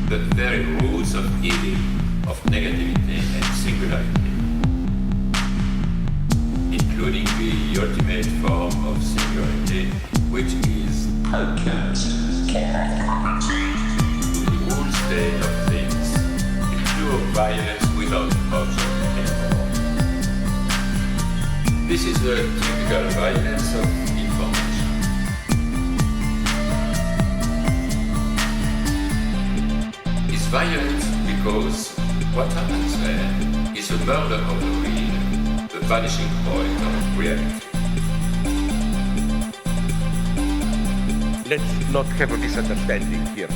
the very roots of evil, of negativity and singularity, including the ultimate form of singularity, which is to the whole state of things, a pure violence without object anymore. This is the typical violence of information. It's violent because what happens there is a murder of the real, the vanishing point of reality. Let's not have a misunderstanding here.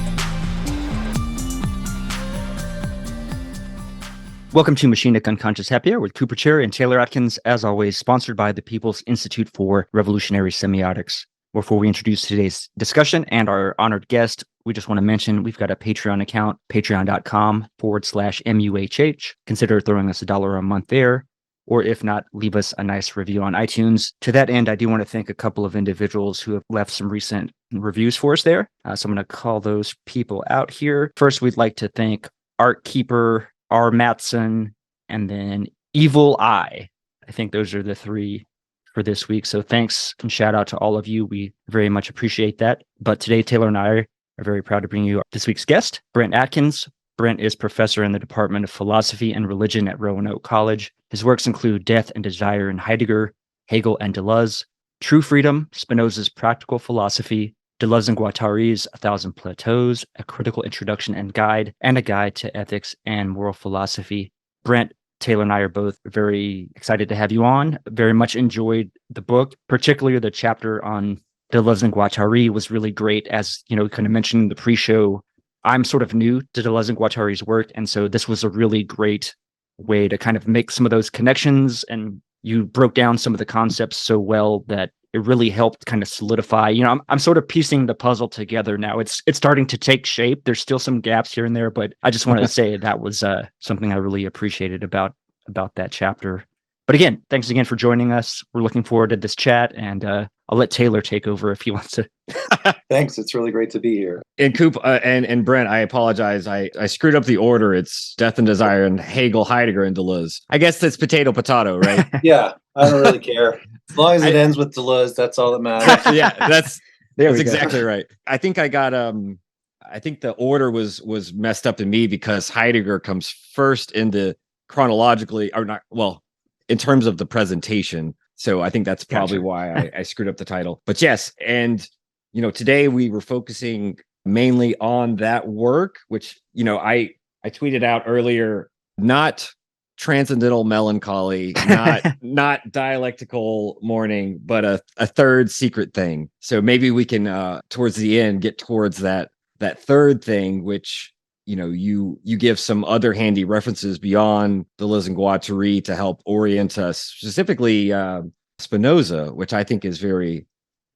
Welcome to Machinic Unconscious Happy Hour with Cooper Cherry and Taylor Adkins, as always, sponsored by the People's Institute for Revolutionary Semiotics. Before we introduce today's discussion and our honored guest, we just want to mention we've got a Patreon account, patreon.com/MUHH. Consider throwing us $1 a month there, or if not, leave us a nice review on iTunes. To that end, I do want to thank a couple of individuals who have left some recent reviews for us there. So I'm going to call those people out here. First, we'd like to thank Art Keeper, R. Matson, and then Evil Eye. I think those are the three for this week. So thanks and shout out to all of you. We very much appreciate that. But today, Taylor and I are very proud to bring you this week's guest, Brent Adkins. Brent is professor in the Department of Philosophy and Religion at Roanoke College. His works include Death and Desire in Heidegger, Hegel and Deleuze, True Freedom, Spinoza's Practical Philosophy, Deleuze and Guattari's 1,000 Plateaus, A Critical Introduction and Guide, and a Guide to Ethics and Moral Philosophy. Brent, Taylor and I are both very excited to have you on. Very much enjoyed the book, particularly the chapter on Deleuze and Guattari was really great. As you know, kind of mentioned in the pre-show, I'm sort of new to Deleuze and Guattari's work, and so this was a really great way to kind of make some of those connections, and you broke down some of the concepts so well that it really helped kind of solidify. You know, I'm sort of piecing the puzzle together now. It's starting to take shape. There's still some gaps here and there, but I just wanted to say that was something I really appreciated about that chapter. But again, thanks again for joining us. We're looking forward to this chat, and I'll let Taylor take over if he wants to. Thanks. It's really great to be here. And Coop and Brent, I apologize. I screwed up the order. It's Death and Desire and Hegel, Heidegger and Deleuze. I guess that's potato, right? Yeah, I don't really care. As long as it ends with Deleuze, that's all that matters. Yeah, that's exactly right. I think I got I think the order was messed up in me because Heidegger comes first in chronologically, or not, well, in terms of the presentation. So I think that's probably why I screwed up the title. But yes, and you know, today we were focusing mainly on that work, which, you know, I tweeted out earlier, not transcendental melancholy, not dialectical mourning, but a third secret thing. So maybe we can towards the end get towards that third thing, which, you know, you give some other handy references beyond Deleuze and Guattari to help orient us, specifically Spinoza, which I think is very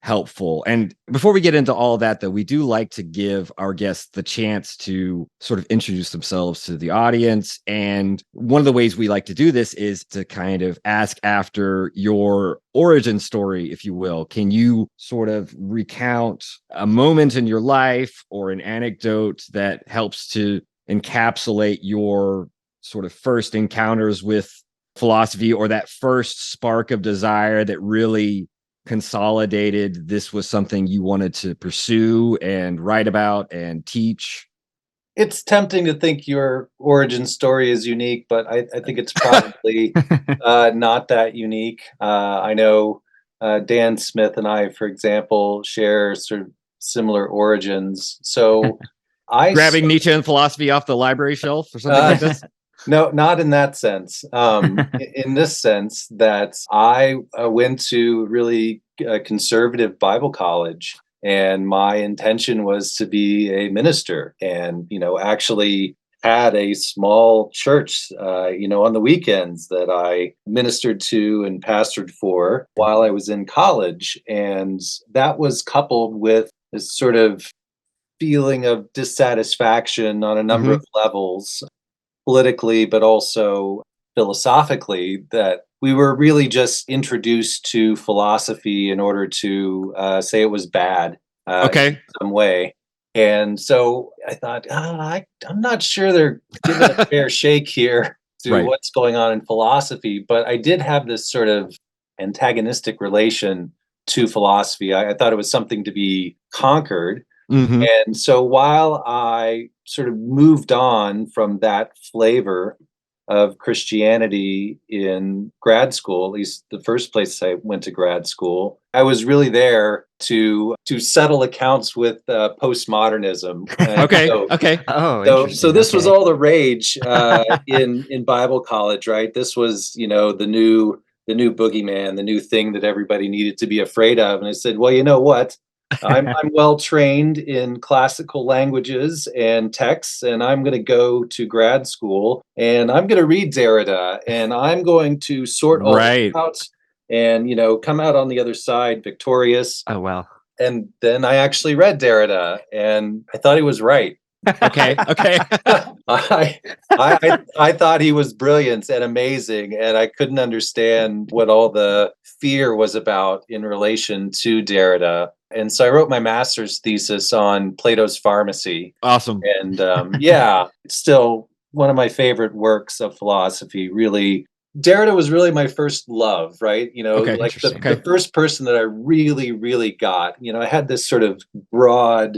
helpful. And before we get into all that, though, we do like to give our guests the chance to sort of introduce themselves to the audience. And one of the ways we like to do this is to kind of ask after your origin story, if you will. Can you sort of recount a moment in your life or an anecdote that helps to encapsulate your sort of first encounters with philosophy, or that first spark of desire that really consolidated this was something you wanted to pursue and write about and teach? It's tempting to think your origin story is unique, but I think it's probably not that unique. I know Dan Smith and I, for example, share sort of similar origins. So grabbing Nietzsche and philosophy off the library shelf or something like this? No, not in that sense. In this sense that I went to really conservative Bible college, and my intention was to be a minister, and, you know, actually had a small church, on the weekends that I ministered to and pastored for while I was in college. And that was coupled with this sort of feeling of dissatisfaction on a number of levels, politically, but also philosophically, that we were really just introduced to philosophy in order to say it was bad in some way. And so I thought, I'm not sure they're giving a fair shake here to Right. what's going on in philosophy. But I did have this sort of antagonistic relation to philosophy. I thought it was something to be conquered. Mhm. And so while I sort of moved on from that flavor of Christianity in grad school, at least the first place I went to grad school, I was really there to settle accounts with postmodernism. Okay. So, Okay. Oh, so, interesting. this was Okay. all the rage in Bible college, right? This was, the new boogeyman, the new thing that everybody needed to be afraid of. And I said, well, you know what? I'm well trained in classical languages and texts, and I'm going to go to grad school and I'm going to read Derrida and I'm going to sort all this Right. out and come out on the other side victorious. Oh, wow. And then I actually read Derrida and I thought he was right. Okay. Okay. I thought he was brilliant and amazing, and I couldn't understand what all the fear was about in relation to Derrida. And so I wrote my master's thesis on Plato's Pharmacy. Awesome. And yeah, it's still one of my favorite works of philosophy. Really, Derrida was really my first love, right? Okay, like the, interesting. the first person that I really, really got. I had this sort of broad,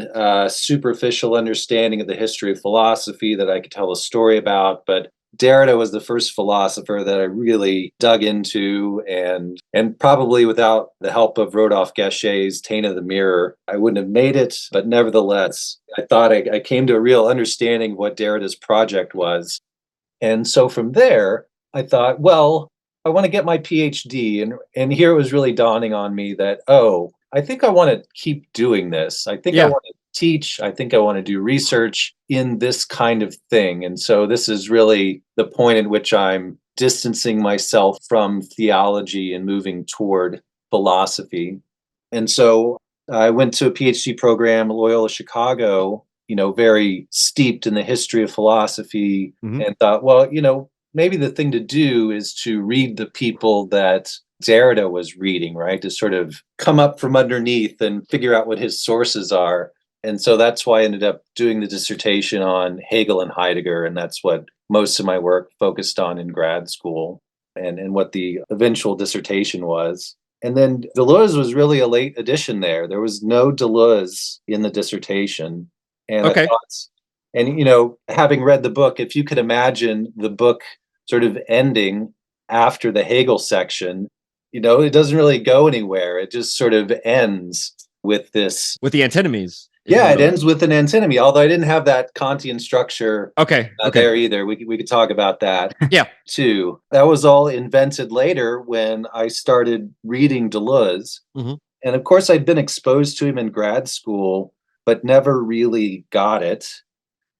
superficial understanding of the history of philosophy that I could tell a story about, but Derrida was the first philosopher that I really dug into, and probably without the help of Rodolphe Gasquet's Taint of the Mirror, I wouldn't have made it. But nevertheless, I thought I came to a real understanding of what Derrida's project was. And so from there, I thought, well, I want to get my PhD. And here it was really dawning on me that, I think I want to keep doing this. I think I Yeah. want to teach. I think I want to do research in this kind of thing. And so this is really the point at which I'm distancing myself from theology and moving toward philosophy. And so I went to a PhD program at Loyola Chicago, very steeped in the history of philosophy, Mhm. and thought, well, maybe the thing to do is to read the people that Derrida was reading, right? To sort of come up from underneath and figure out what his sources are. And so that's why I ended up doing the dissertation on Hegel and Heidegger. And that's what most of my work focused on in grad school, and what the eventual dissertation was. And then Deleuze was really a late addition there. There was no Deleuze in the dissertation. And Okay. I thought, and having read the book, if you could imagine the book sort of ending after the Hegel section, it doesn't really go anywhere. It just sort of ends with this. With the antinomies. Yeah, it ends with an antinomy, although I didn't have that Kantian structure Okay. Okay. there either. We could talk about that. Yeah. Too. That was all invented later when I started reading Deleuze. Mhm. And of course, I'd been exposed to him in grad school, but never really got it.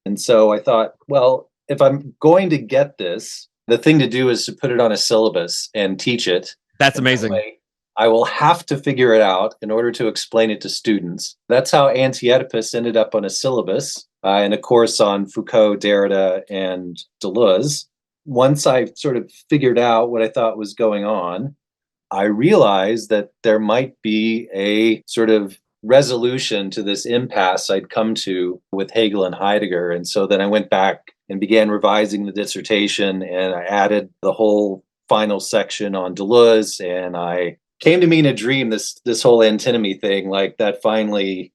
And so I thought, well, if I'm going to get this, the thing to do is to put it on a syllabus and teach it. That's And that amazing. way, I will have to figure it out in order to explain it to students. That's how Anti-Oedipus ended up on a syllabus in a course on Foucault, Derrida, and Deleuze. Once I sort of figured out what I thought was going on, I realized that there might be a sort of resolution to this impasse I'd come to with Hegel and Heidegger. And so then I went back and began revising the dissertation, and I added the whole final section on Deleuze, and I came to me in a dream, this whole antinomy thing, like that finally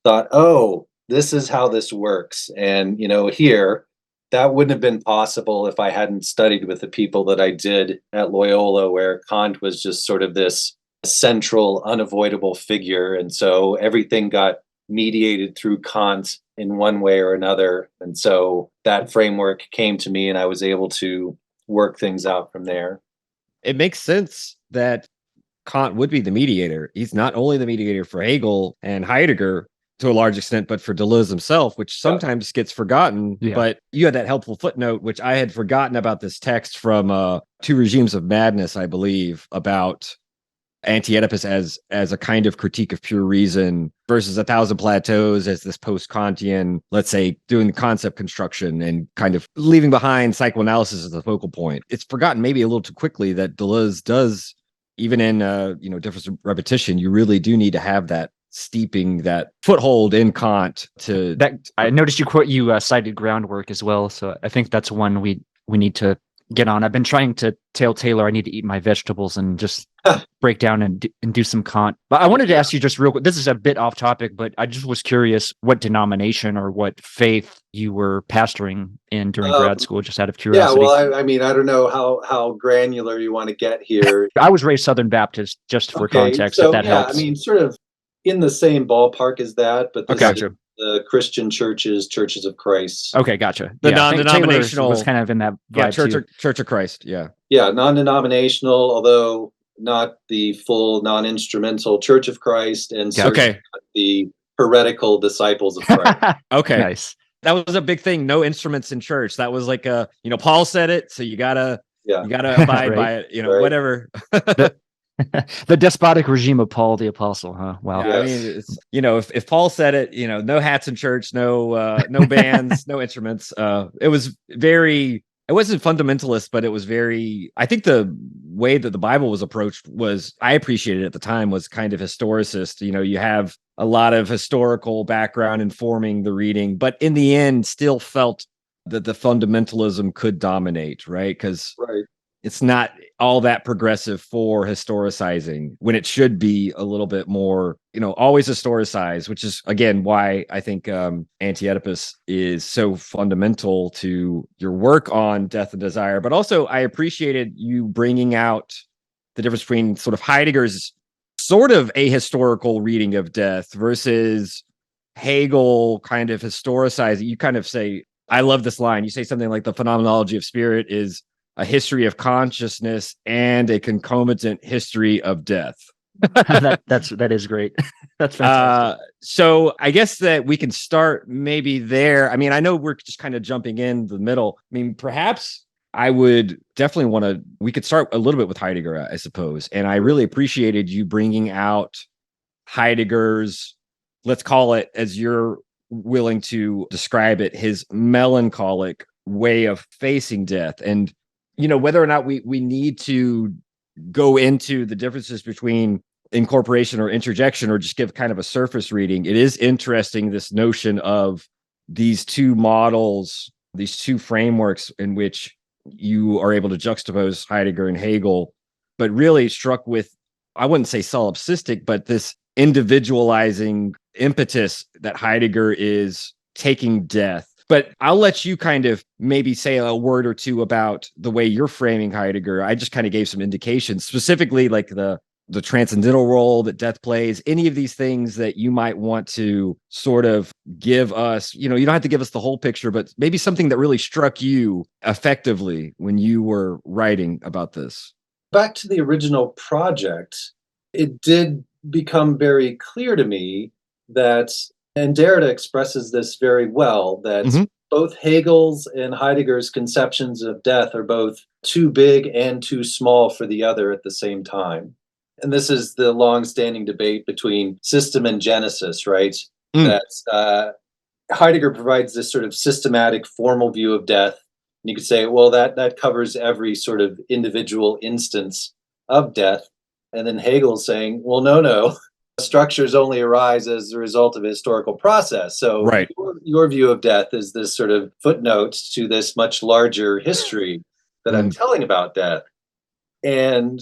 thought, oh, this is how this works. And, here, that wouldn't have been possible if I hadn't studied with the people that I did at Loyola, where Kant was just sort of this central, unavoidable figure. And so everything got mediated through Kant in one way or another. And so that framework came to me and I was able to work things out from there. It makes sense that Kant would be the mediator. He's not only the mediator for Hegel and Heidegger to a large extent, but for Deleuze himself, which sometimes gets forgotten. Yeah. But you had that helpful footnote, which I had forgotten about this text from Two Regimes of Madness, I believe, about Anti-Oedipus as a kind of critique of pure reason versus 1,000 Plateaus as this post-Kantian, let's say, doing the concept construction and kind of leaving behind psychoanalysis as the focal point. It's forgotten maybe a little too quickly that Deleuze does, even in difference of repetition, you really do need to have that steeping that foothold in Kant to That I noticed you cited groundwork as well, so I think that's one we need to get on. I've been trying to tell Taylor I need to eat my vegetables and just break down and do some Kant. But I wanted to ask you just real quick. This is a bit off topic, but I just was curious what denomination or what faith you were pastoring in during grad school, just out of curiosity. Yeah, well, I mean, I don't know how granular you want to get here. I was raised Southern Baptist, just for context, so, if that helps. I mean, sort of in the same ballpark as that, but this Gotcha. is the Christian churches of Christ. Okay, gotcha. The I think non-denominational Taylor's was kind of in that vibe Church of Christ. Yeah. Yeah, non-denominational, although not the full non-instrumental Church of Christ, and certainly not the heretical disciples of Christ. Okay. Nice. That was a big thing. No instruments in church. That was like Paul said it, so you gotta abide by it. Whatever. The despotic regime of Paul the Apostle, huh? Wow. Yeah, Yes. I mean, if Paul said it, no hats in church, no bands, no instruments. It wasn't fundamentalist, but it was very, I think the way that the Bible was approached I appreciated at the time, was kind of historicist. You have a lot of historical background informing the reading, but in the end still felt that the fundamentalism could dominate, right? Because it's not all that progressive for historicizing, when it should be a little bit more, always historicize, which is, again, why I think Anti-Oedipus is so fundamental to your work on death and desire. But also, I appreciated you bringing out the difference between sort of Heidegger's sort of ahistorical reading of death versus Hegel kind of historicizing. You kind of say, I love this line. You say something like the phenomenology of spirit is a history of consciousness and a concomitant history of death. that is great. That's fantastic. So I guess that we can start maybe there. I mean, I know we're just kind of jumping in the middle. I mean, perhaps I would definitely we could start a little bit with Heidegger, I suppose. And I really appreciated you bringing out Heidegger's, let's call it, as you're willing to describe it, his melancholic way of facing death. And whether or not we need to go into the differences between incorporation or interjection, or just give kind of a surface reading, it is interesting, this notion of these two models, these two frameworks in which you are able to juxtapose Heidegger and Hegel, but really struck with, I wouldn't say solipsistic, but this individualizing impetus that Heidegger is taking death. But I'll let you kind of maybe say a word or two about the way you're framing Heidegger. I just kind of gave some indications, specifically like the transcendental role that death plays, any of these things that you might want to sort of give us. You don't have to give us the whole picture, but maybe something that really struck you effectively when you were writing about this. Back to the original project, it did become very clear to me that, and Derrida expresses this very well, that both Hegel's and Heidegger's conceptions of death are both too big and too small for the other at the same time. And this is the long-standing debate between system and genesis, right? That Heidegger provides this sort of systematic, formal view of death. And you could say, well, that covers every sort of individual instance of death. And then Hegel's saying, well, no. Structures only arise as a result of a historical process. So your view of death is this sort of footnote to this much larger history that I'm telling about death. And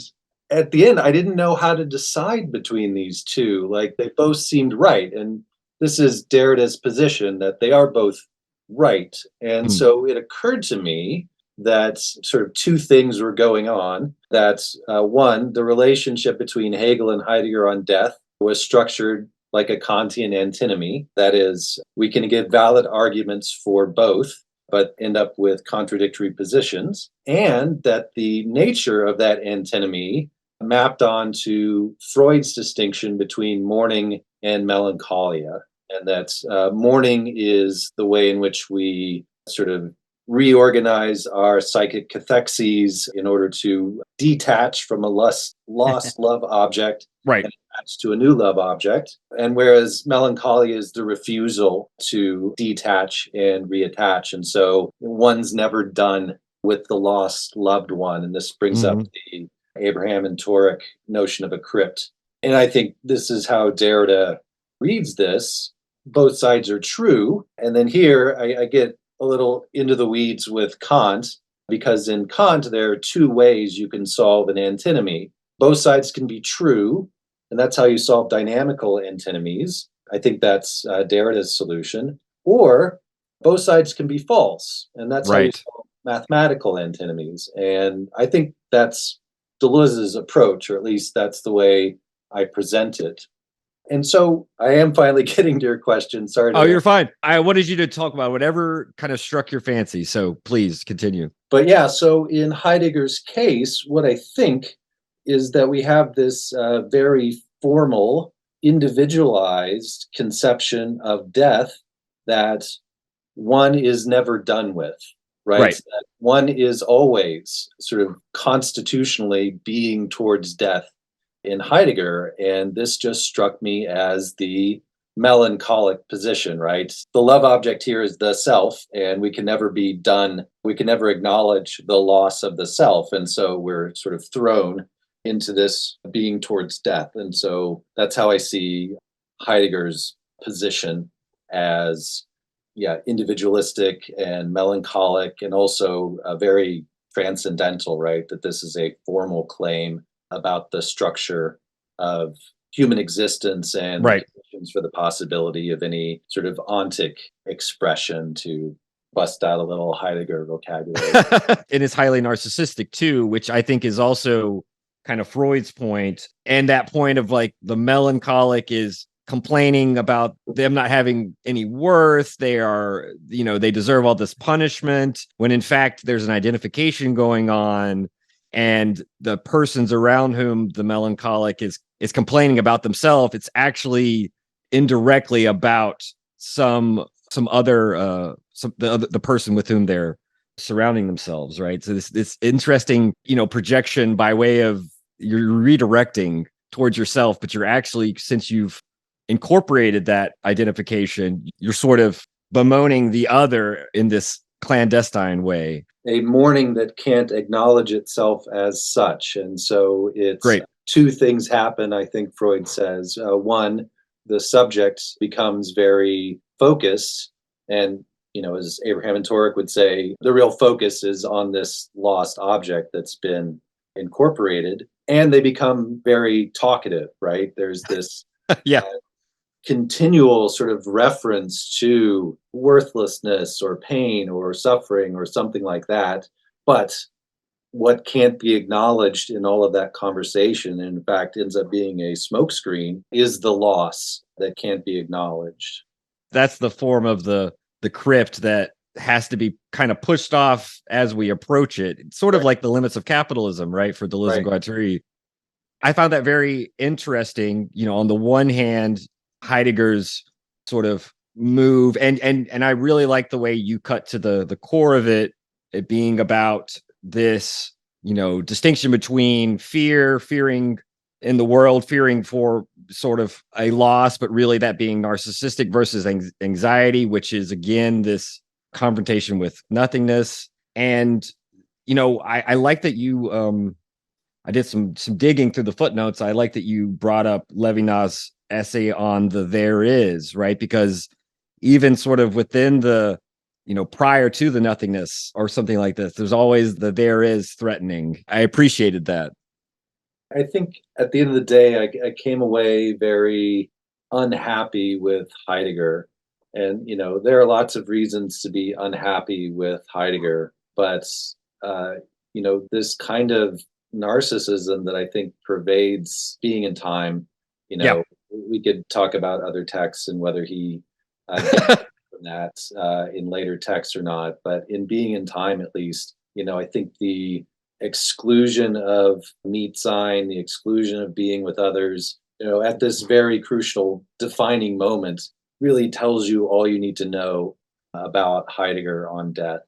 at the end, I didn't know how to decide between these two. Like, they both seemed right. And this is Derrida's position, that they are both right. And so it occurred to me that sort of two things were going on. That one, the relationship between Hegel and Heidegger on death was structured like a Kantian antinomy. That is, we can give valid arguments for both, but end up with contradictory positions. And that the nature of that antinomy mapped onto Freud's distinction between mourning and melancholia. And that mourning is the way in which we sort of reorganize our psychic cathexes in order to detach from a lost love object, right, and attach to a new love object. And whereas melancholia is the refusal to detach and reattach. And so one's never done with the lost loved one. And this brings up the Abraham and Torek notion of a crypt. And I think this is how Derrida reads this, both sides are true. And then here I get a little into the weeds with Kant, because in Kant, there are two ways you can solve an antinomy. Both sides can be true, and that's how you solve dynamical antinomies. I think that's Derrida's solution. Or both sides can be false, and that's how you solve mathematical antinomies. And I think that's Deleuze's approach, or at least that's the way I present it. And so I am finally getting to your question. Sorry. Oh, you're fine. I wanted you to talk about whatever kind of struck your fancy. So please continue. But yeah, so in Heidegger's case, what I think is that we have this very formal, individualized conception of death that one is never done with, right? That one is always sort of constitutionally being towards death in Heidegger. And this just struck me as the melancholic position, right? The love object here is the self, and we can never be done. We can never acknowledge the loss of the self. And so we're sort of thrown into this being towards death. And so that's how I see Heidegger's position as, individualistic and melancholic, and also very transcendental, right? That this is a formal claim about the structure of human existence and for the possibility of any sort of ontic expression, to bust out a little Heidegger vocabulary. It is highly narcissistic too, which I think is also kind of Freud's point. And that point of like the melancholic is complaining about them not having any worth. They are, they deserve all this punishment, when in fact there's an identification going on. And the persons around whom the melancholic is complaining about themselves, it's actually indirectly about the person with whom they're surrounding themselves, right? So this interesting, projection by way of you're redirecting towards yourself, but you're actually, since you've incorporated that identification, you're sort of bemoaning the other in this clandestine way. A mourning that can't acknowledge itself as such. And so it's two things happen, I think Freud says. One, the subject becomes very focused. And, as Abraham and Torek would say, the real focus is on this lost object that's been incorporated. And they become very talkative, right? There's this continual sort of reference to worthlessness or pain or suffering or something like that. But what can't be acknowledged in all of that conversation, and in fact ends up being a smokescreen, is the loss that can't be acknowledged. That's the form of the crypt that has to be kind of pushed off as we approach it. It's sort of like the limits of capitalism, right? For Deleuze and Guattari. I found that very interesting. On the one hand, Heidegger's sort of move, and I really like the way you cut to the core of it being about this, distinction between fearing in the world, fearing for sort of a loss, but really that being narcissistic, versus anxiety, which is again this confrontation with nothingness. And I like that you I did some digging through the footnotes. I like that you brought up Levinas's essay on the there is, right? Because even sort of within the, prior to the nothingness or something like this, there's always the there is threatening. I appreciated that. I think at the end of the day, I came away very unhappy with Heidegger. And, there are lots of reasons to be unhappy with Heidegger, but, this kind of narcissism that I think pervades Being in Time, we could talk about other texts and whether he from that in later texts or not. But in Being in Time, at least, I think the exclusion of meat sign, the exclusion of being with others, at this very crucial defining moment, really tells you all you need to know about Heidegger on death.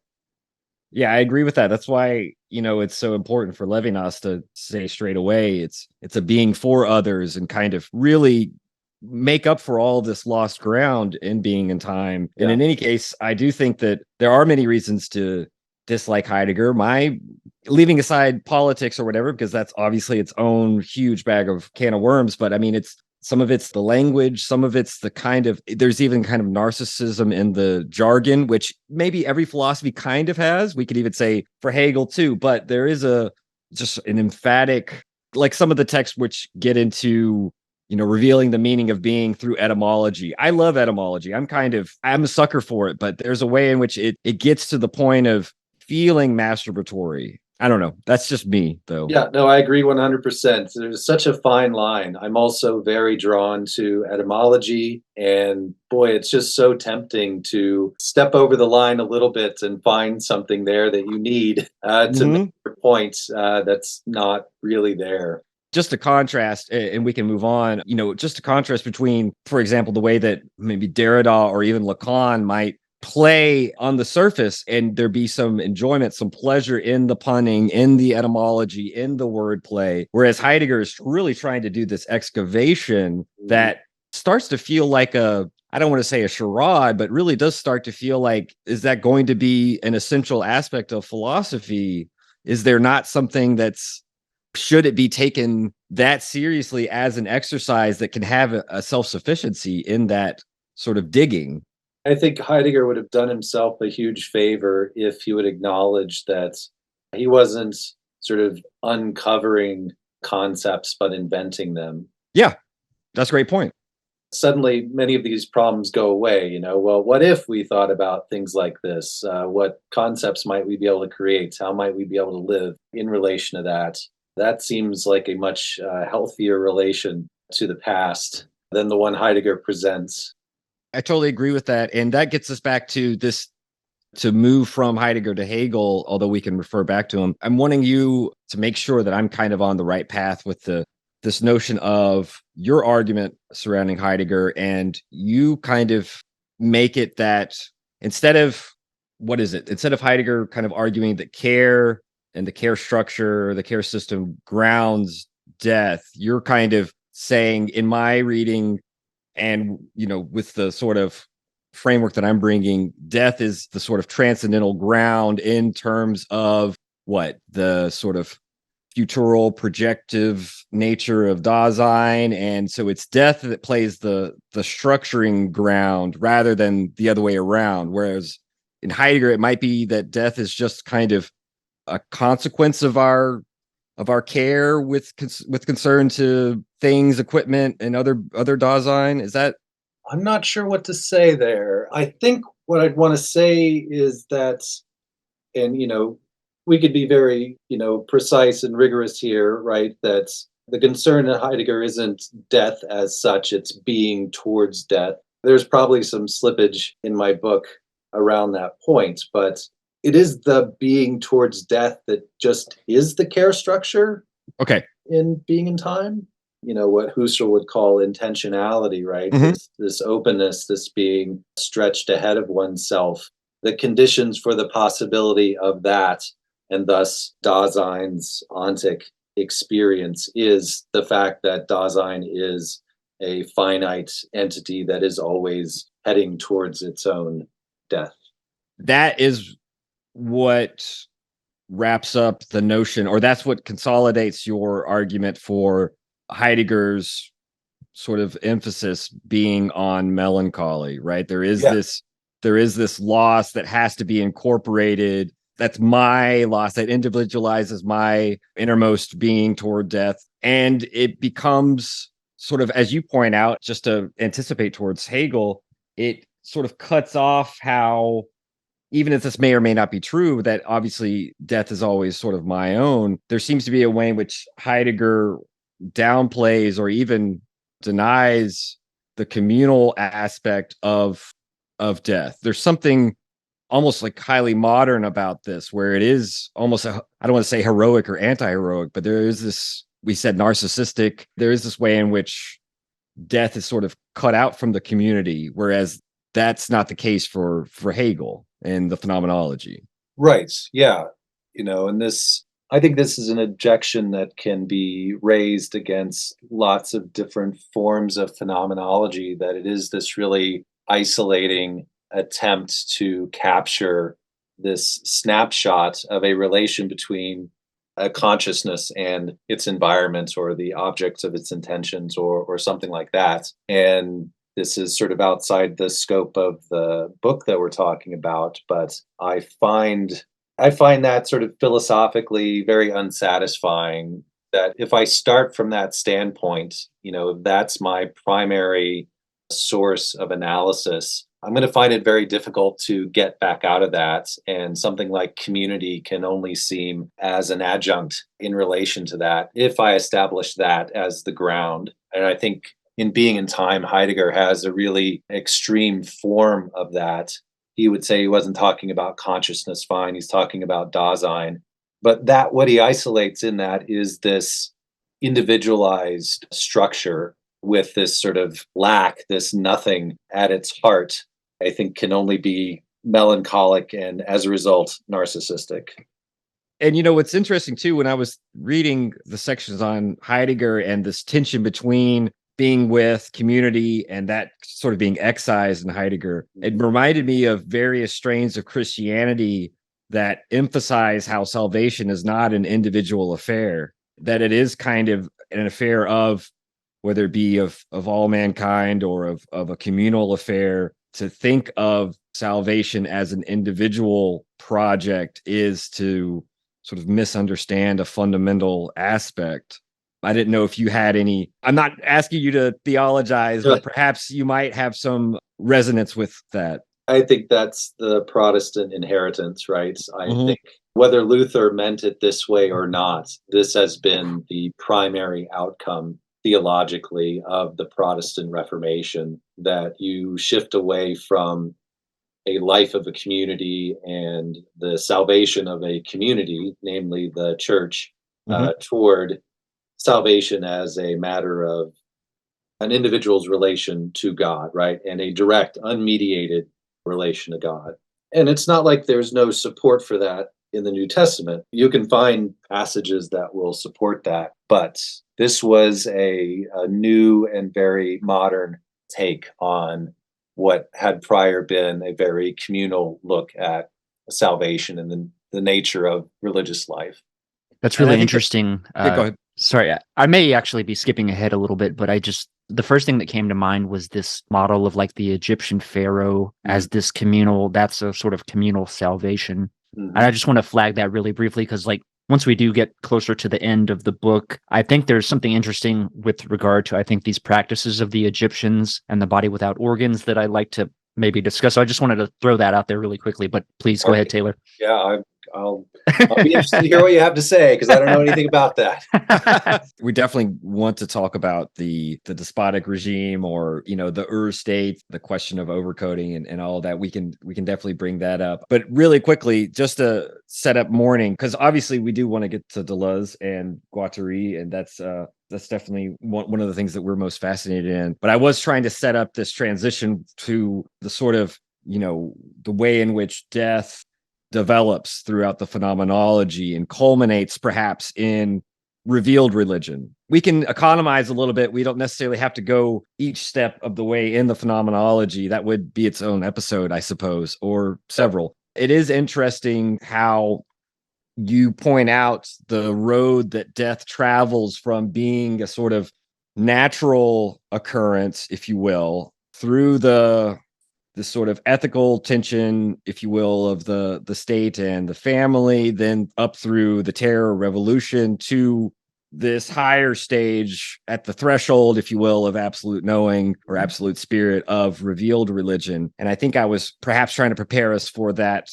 Yeah, I agree with that. That's why, it's so important for Levinas to say straight away, it's a being for others, and kind of really make up for all this lost ground in Being in Time. Yeah. And in any case, I do think that there are many reasons to dislike Heidegger. Leaving aside politics or whatever, because that's obviously its own huge bag of can of worms. But I mean, it's Some of it's the language, some of it's the kind of, there's even kind of narcissism in the jargon, which maybe every philosophy kind of has. We could even say for Hegel too, but there is just an emphatic, like some of the texts which get into, revealing the meaning of being through etymology. I love etymology. I'm a sucker for it, but there's a way in which it gets to the point of feeling masturbatory. I don't know. That's just me, though. Yeah, no, I agree 100%. There's such a fine line. I'm also very drawn to etymology. And boy, it's just so tempting to step over the line a little bit and find something there that you need to make your point that's not really there. Just a contrast, and we can move on, just a contrast between, for example, the way that maybe Derrida or even Lacan might play on the surface and there be some enjoyment, some pleasure in the punning, in the etymology, in the wordplay. Whereas Heidegger is really trying to do this excavation that starts to feel like I don't want to say a charade, but really does start to feel like, is that going to be an essential aspect of philosophy? Is there not something should it be taken that seriously as an exercise that can have a self-sufficiency in that sort of digging? I think Heidegger would have done himself a huge favor if he would acknowledge that he wasn't sort of uncovering concepts, but inventing them. Yeah, that's a great point. Suddenly, many of these problems go away. Well, what if we thought about things like this? What concepts might we be able to create? How might we be able to live in relation to that? That seems like a much healthier relation to the past than the one Heidegger presents. I totally agree with that. And that gets us back to this, to move from Heidegger to Hegel, although we can refer back to him. I'm wanting you to make sure that I'm kind of on the right path with this notion of your argument surrounding Heidegger, and you kind of make it that instead of Heidegger kind of arguing that care and the care structure, the care system grounds death, you're kind of saying, in my reading, and, with the sort of framework that I'm bringing, death is the sort of transcendental ground in terms of the sort of futural projective nature of Dasein. And so it's death that plays the structuring ground rather than the other way around. Whereas in Heidegger, it might be that death is just kind of a consequence of our care with concern to things, equipment, and other Dasein. Is that? I'm not sure what to say there. I think what I'd want to say is that, and we could be very precise and rigorous here, right? That the concern in Heidegger isn't death as such; it's being towards death. There's probably some slippage in my book around that point, but it is the being towards death that just is the care structure. Okay. In being in time, what Husserl would call intentionality, right? Mm-hmm. This openness, this being stretched ahead of oneself, the conditions for the possibility of that, and thus Dasein's ontic experience is the fact that Dasein is a finite entity that is always heading towards its own death. That is what wraps up the notion, or that's what consolidates your argument for Heidegger's sort of emphasis being on melancholy, right? There is this loss that has to be incorporated. That's my loss that individualizes my innermost being toward death. And it becomes sort of, as you point out, just to anticipate towards Hegel, it sort of cuts off how, even if this may or may not be true, that obviously death is always sort of my own, there seems to be a way in which Heidegger downplays or even denies the communal aspect of death. There's something almost like highly modern about this, where it is almost I don't want to say heroic or anti-heroic, but there is this, we said narcissistic, there is this way in which death is sort of cut out from the community, whereas that's not the case for Hegel and the phenomenology. Right. Yeah. And I think this is an objection that can be raised against lots of different forms of phenomenology, that it is this really isolating attempt to capture this snapshot of a relation between a consciousness and its environment or the objects of its intentions or something like that. And this is sort of outside the scope of the book that we're talking about, but I find that sort of philosophically very unsatisfying, that if I start from that standpoint, that's my primary source of analysis, I'm going to find it very difficult to get back out of that. And something like community can only seem as an adjunct in relation to that if I establish that as the ground. And I think in Being and Time, Heidegger has a really extreme form of that. He would say he wasn't talking about consciousness, fine, he's talking about Dasein. But that what he isolates in that is this individualized structure with this sort of lack, this nothing at its heart, I think can only be melancholic and as a result, narcissistic. And what's interesting too, when I was reading the sections on Heidegger and this tension between being with community and that sort of being excised in Heidegger, it reminded me of various strains of Christianity that emphasize how salvation is not an individual affair, that it is kind of an affair of, whether it be of all mankind or of a communal affair. To think of salvation as an individual project is to sort of misunderstand a fundamental aspect. I didn't know if you had any. I'm not asking you to theologize, but perhaps you might have some resonance with that. I think that's the Protestant inheritance, right? I think whether Luther meant it this way or not, this has been the primary outcome theologically of the Protestant Reformation, that you shift away from a life of a community and the salvation of a community, namely the church, toward salvation as a matter of an individual's relation to God, right? And a direct, unmediated relation to God. And it's not like there's no support for that in the New Testament. You can find passages that will support that, but this was a new and very modern take on what had prior been a very communal look at salvation and the nature of religious life. That's really interesting. Go ahead. Sorry, I may actually be skipping ahead a little bit, but the first thing that came to mind was this model of like the Egyptian pharaoh as this communal, that's a sort of communal salvation. And I just want to flag that really briefly because like once we do get closer to the end of the book, I think there's something interesting with regard to, I think, these practices of the Egyptians and the body without organs that I'd like to maybe discuss. So I just wanted to throw that out there really quickly, but please go ahead, Taylor. Yeah, I'll be interested to hear what you have to say because I don't know anything about that. We definitely want to talk about the despotic regime or, the state, the question of overcoding and all of that. We can definitely bring that up. But really quickly, just to set up mourning, because obviously we do want to get to Deleuze and Guattari, and that's definitely one of the things that we're most fascinated in. But I was trying to set up this transition to the sort of, the way in which death develops throughout the phenomenology and culminates perhaps in revealed religion. We can economize a little bit. We don't necessarily have to go each step of the way in the phenomenology. That would be its own episode, I suppose, or several. It is interesting how you point out the road that death travels from being a sort of natural occurrence, if you will, through the sort of ethical tension, if you will, of the state and the family, then up through the terror revolution to this higher stage at the threshold, if you will, of absolute knowing or absolute spirit of revealed religion. And I think I was perhaps trying to prepare us for that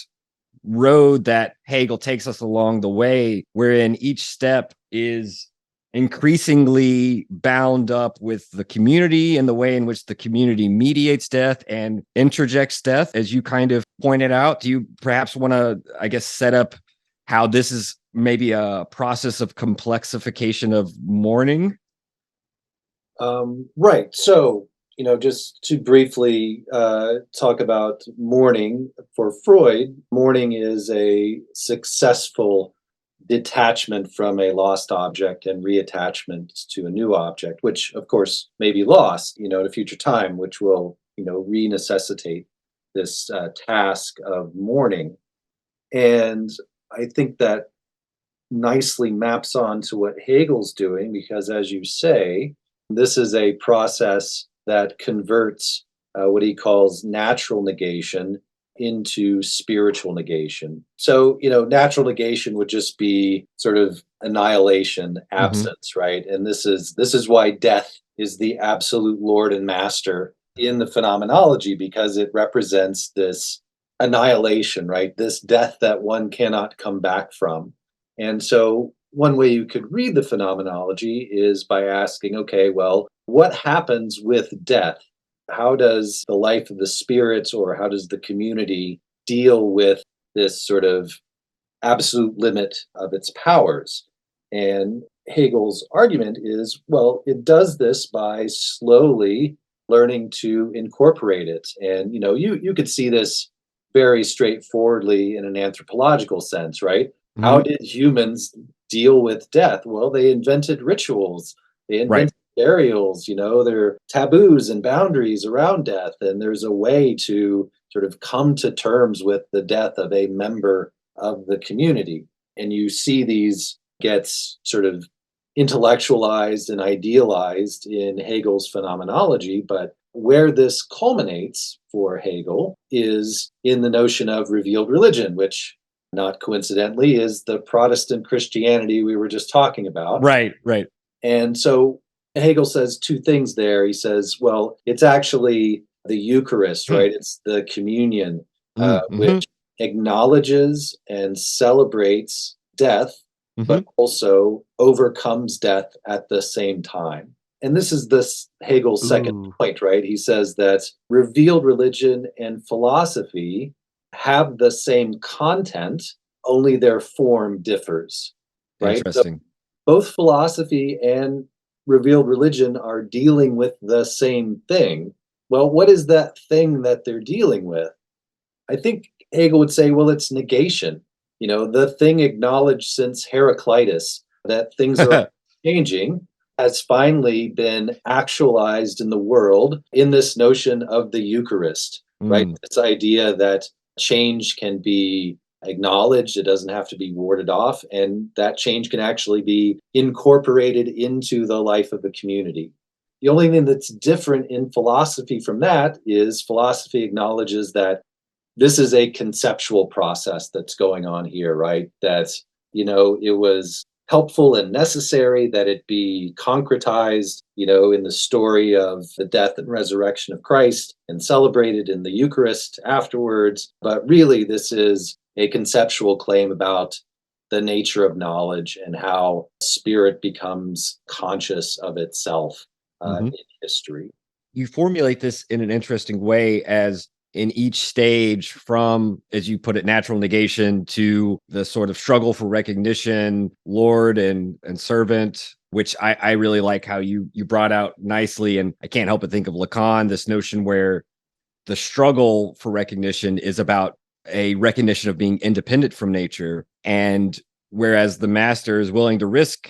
road that Hegel takes us along the way, wherein each step is increasingly bound up with the community and the way in which the community mediates death and interjects death, as you kind of pointed out. Do you perhaps want to, set up how this is maybe a process of complexification of mourning? Right. So, just to briefly talk about mourning, for Freud, mourning is a successful detachment from a lost object and reattachment to a new object, which of course may be lost, at a future time, which will, re-necessitate this task of mourning. And I think that nicely maps on to what Hegel's doing, because as you say, this is a process that converts what he calls natural negation into spiritual negation. So, natural negation would just be sort of annihilation, absence, right? And this is why death is the absolute lord and master in the phenomenology, because it represents this annihilation, right? This death that one cannot come back from. And so one way you could read the phenomenology is by asking, okay, well, what happens with death? How does the life of the spirits, or how does the community deal with this sort of absolute limit of its powers? And Hegel's argument is, well, it does this by slowly learning to incorporate it. And, you could see this very straightforwardly in an anthropological sense, right? Mm-hmm. How did humans deal with death? Well, they invented rituals. They invented burials, there are taboos and boundaries around death. And there's a way to sort of come to terms with the death of a member of the community. And you see these gets sort of intellectualized and idealized in Hegel's phenomenology. But where this culminates for Hegel is in the notion of revealed religion, which not coincidentally is the Protestant Christianity we were just talking about. Right. And so Hegel says two things there. He says, well, it's actually the Eucharist, right? It's the communion, which acknowledges and celebrates death, but also overcomes death at the same time. And this is Hegel's second point, right? He says that revealed religion and philosophy have the same content, only their form differs, right? Interesting. So both philosophy and revealed religion are dealing with the same thing. Well, what is that thing that they're dealing with? I think Hegel would say, well, it's negation. The thing acknowledged since Heraclitus, that things are changing, has finally been actualized in the world in this notion of the Eucharist, right? This idea that change can be acknowledged, it doesn't have to be warded off, and that change can actually be incorporated into the life of the community. The only thing that's different in philosophy from that is philosophy acknowledges that this is a conceptual process that's going on here, right? That, it was helpful and necessary that it be concretized, in the story of the death and resurrection of Christ and celebrated in the Eucharist afterwards. But really, this is a conceptual claim about the nature of knowledge and how spirit becomes conscious of itself in history. You formulate this in an interesting way, as in each stage from, as you put it, natural negation to the sort of struggle for recognition, Lord and servant, which I really like how you brought out nicely. And I can't help but think of Lacan, this notion where the struggle for recognition is about a recognition of being independent from nature. And whereas the master is willing to risk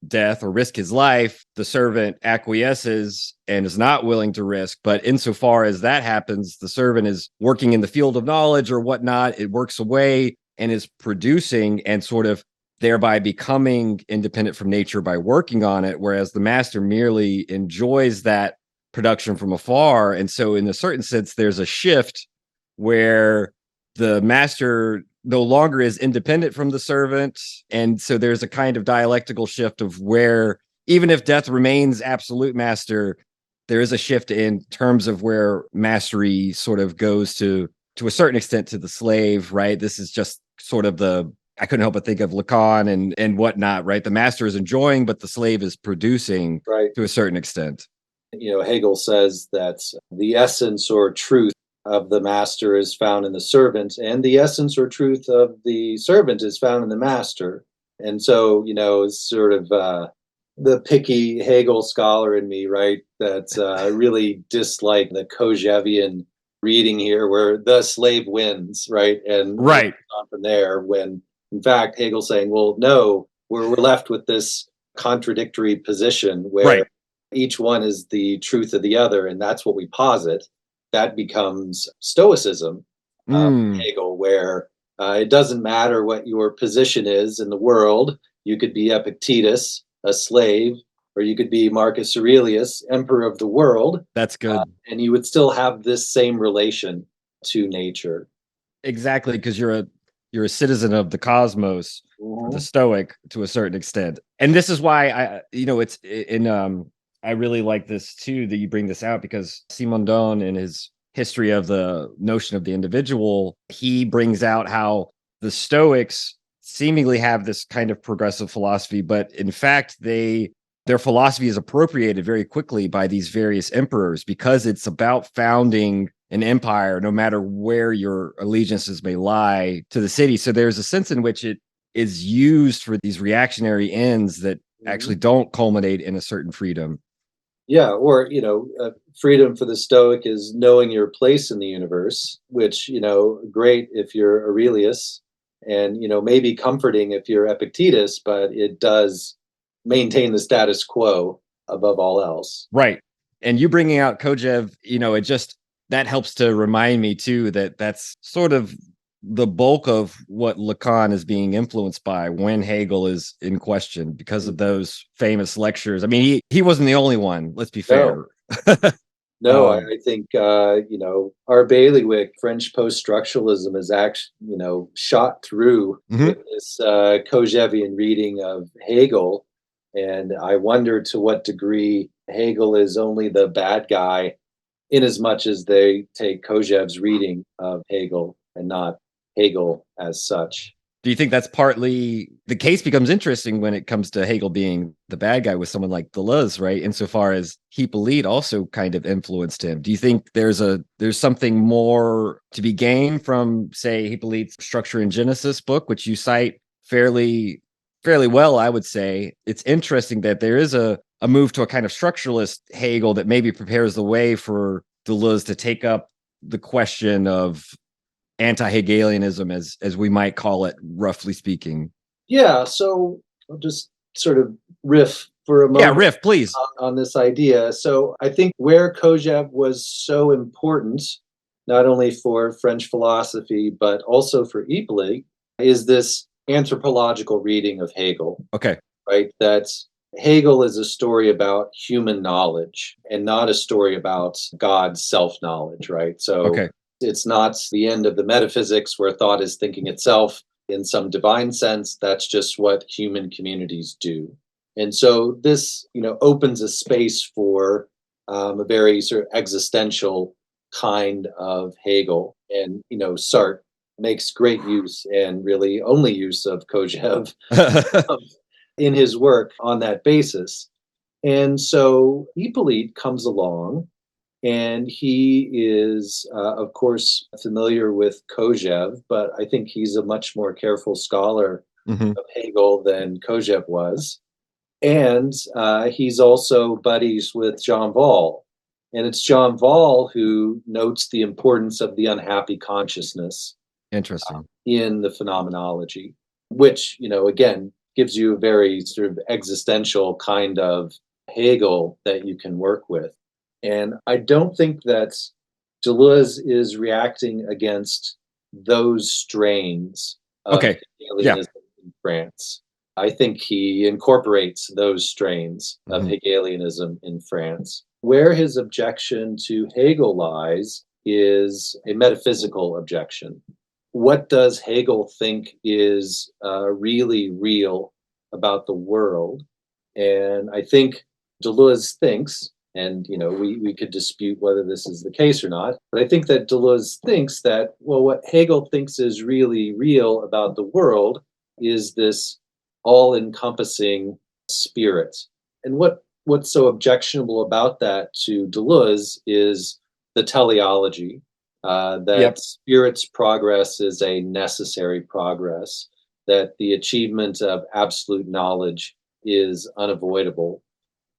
death or risk his life, the servant acquiesces and is not willing to risk. But insofar as that happens, the servant is working in the field of knowledge or whatnot. It works away and is producing and sort of thereby becoming independent from nature by working on it, whereas the master merely enjoys that production from afar. And so in a certain sense, there's a shift where the master no longer is independent from the servant. And so there's a kind of dialectical shift of where, even if death remains absolute master, there is a shift in terms of where mastery sort of goes to a certain extent to the slave, right? This is just sort of I couldn't help but think of Lacan and whatnot, right? The master is enjoying, but the slave is producing, right, to a certain extent. Hegel says that the essence or truth of the master is found in the servant, and the essence or truth of the servant is found in the master. And so, it's sort of the picky Hegel scholar in me, right, that really dislike the Kojevian reading here, where the slave wins, right? And right on from there, when in fact Hegel's saying, well, no, we're left with this contradictory position where each one is the truth of the other, and that's what we posit. That becomes Stoicism, Hegel, where It doesn't matter what your position is in the world. You could be Epictetus, a slave, or you could be Marcus Aurelius, emperor of the world. That's good. And you would still have this same relation to nature. Exactly, because you're a citizen of the cosmos, the Stoic to a certain extent. And this is why I really like this too, that you bring this out, because Simondon, in his history of the notion of the individual, he brings out how the Stoics seemingly have this kind of progressive philosophy, but in fact, their philosophy is appropriated very quickly by these various emperors, because it's about founding an empire, no matter where your allegiances may lie to the city. So there's a sense in which it is used for these reactionary ends that actually don't culminate in a certain freedom. Yeah, or, freedom for the Stoic is knowing your place in the universe, which, great if you're Aurelius, and, maybe comforting if you're Epictetus, but it does maintain the status quo above all else. Right. And you bringing out Kojève, it just, that helps to remind me too, that that's sort of the bulk of what Lacan is being influenced by when Hegel is in question, because of those famous lectures. I mean, he wasn't the only one, let's be fair. No, I think, our bailiwick, French post-structuralism, is actually, shot through with this Kojèvian reading of Hegel. And I wonder to what degree Hegel is only the bad guy, in as much as they take Kojève's reading of Hegel and not Hegel as such. Do you think that's partly the case? Becomes interesting when it comes to Hegel being the bad guy with someone like Deleuze, right? Insofar as Hippolyte also kind of influenced him. Do you think there's something more to be gained from, say, Hippolyte's Structure and Genesis book, which you cite fairly well, I would say? It's interesting that there is a move to a kind of structuralist Hegel that maybe prepares the way for Deleuze to take up the question of anti-Hegelianism, as we might call it, roughly speaking. Yeah, so I'll just sort of riff for a moment. Yeah, riff, please. On this idea. So I think where Kojève was so important, not only for French philosophy, but also for Hippolyte, is this anthropological reading of Hegel. Okay. Right? That Hegel is a story about human knowledge and not a story about God's self-knowledge, right? So it's not the end of the metaphysics where thought is thinking itself in some divine sense. That's just what human communities do. And so this, opens a space for a very sort of existential kind of Hegel. And, Sartre makes great use, and really only use, of Kojève in his work on that basis. And so Hippolyte comes along, and he is, of course, familiar with Kojève, but I think he's a much more careful scholar of Hegel than Kojève was. And he's also buddies with Jean Val. And it's Jean Val who notes the importance of the unhappy consciousness. Interesting. In the phenomenology, which, again, gives you a very sort of existential kind of Hegel that you can work with. And I don't think that Deleuze is reacting against those strains of Hegelianism in France. I think he incorporates those strains of Hegelianism in France. Where his objection to Hegel lies is a metaphysical objection. What does Hegel think is really real about the world? And I think Deleuze thinks, and we could dispute whether this is the case or not, but I think that Deleuze thinks that, well, what Hegel thinks is really real about the world is this all-encompassing spirit. And what's so objectionable about that to Deleuze is the teleology. That spirit's progress is a necessary progress, that the achievement of absolute knowledge is unavoidable.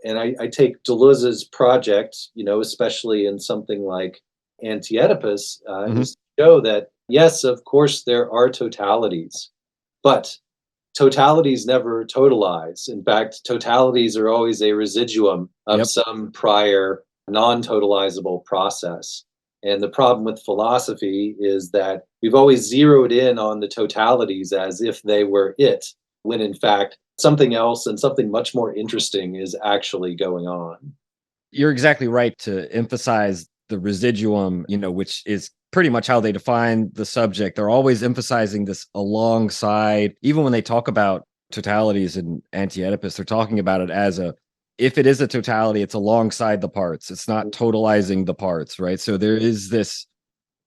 And I take Deleuze's project, especially in something like Anti-Oedipus, is to show that, yes, of course, there are totalities, but totalities never totalize. In fact, totalities are always a residuum of some prior non-totalizable process. And the problem with philosophy is that we've always zeroed in on the totalities as if they were it, when in fact, something else and something much more interesting is actually going on. You're exactly right to emphasize the residuum, which is pretty much how they define the subject. They're always emphasizing this alongside, even when they talk about totalities in Anti-Oedipus, they're talking about it as if it is a totality, it's alongside the parts. It's not totalizing the parts, right? So there is